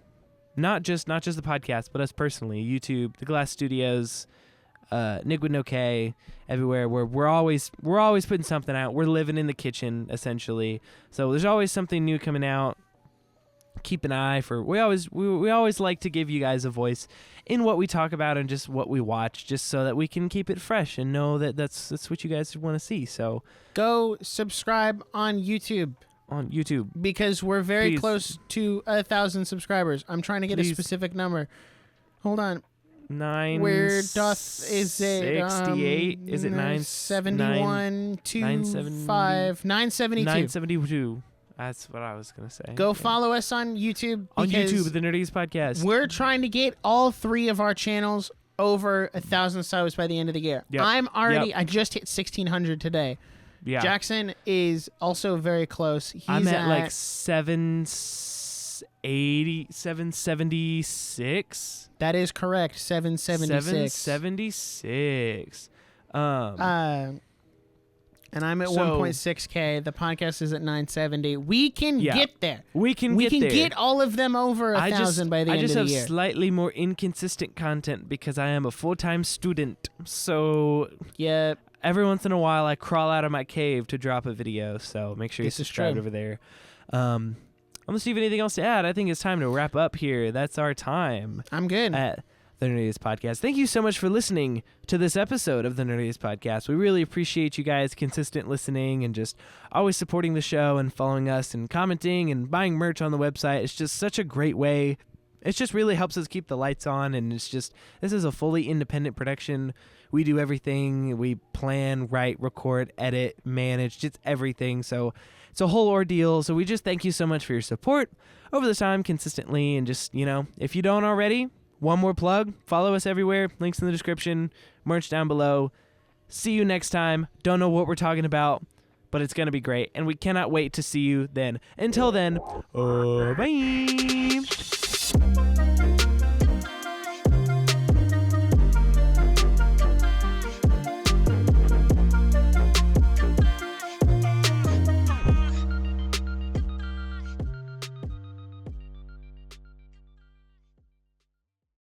Not just the podcast, but us personally. YouTube, The Glass Studios, Nick with no K, everywhere. We're always putting something out. We're living in the kitchen essentially, so there's always something new coming out. Keep an eye for. We always like to give you guys a voice in what we talk about and just what we watch, just so that we can keep it fresh and know that that's what you guys want to see. So go subscribe on YouTube. Because we're very close to 1,000 subscribers. I'm trying to get a specific number. Hold on. 9. Where doth is it? 68? Is it 971? 975? 972. 972. That's what I was gonna say. Go follow us on YouTube. On YouTube, the Nerdiest Podcast. We're trying to get all 3 of our channels over 1,000 subs by the end of the year. Yep. I just hit 1,600 today. Yeah. Jackson is also very close. I'm at 776. That is correct. 776. 776. And I'm at 1.6K. The podcast is at 970. We can get there. We can get all of them over 1,000 by the end of the year. I just have slightly more inconsistent content because I am a full-time student. So every once in a while I crawl out of my cave to drop a video. So make sure you subscribe over there. Unless you have anything else to add, I think it's time to wrap up here. That's our time. I'm good. At the Nerdiest Podcast. Thank you so much for listening to this episode of the Nerdiest Podcast. We really appreciate you guys consistent listening and just always supporting the show and following us and commenting and buying merch on the website. It's just such a great way it just really helps us keep the lights on, and this is a fully independent production. We do everything. We plan, write, record, edit, manage, just everything. So it's a whole ordeal. So we just thank you so much for your support over the time consistently. And just, if you don't already, one more plug, follow us everywhere. Links in the description, merch down below. See you next time. Don't know what we're talking about, but it's going to be great. And we cannot wait to see you then. Until then, bye.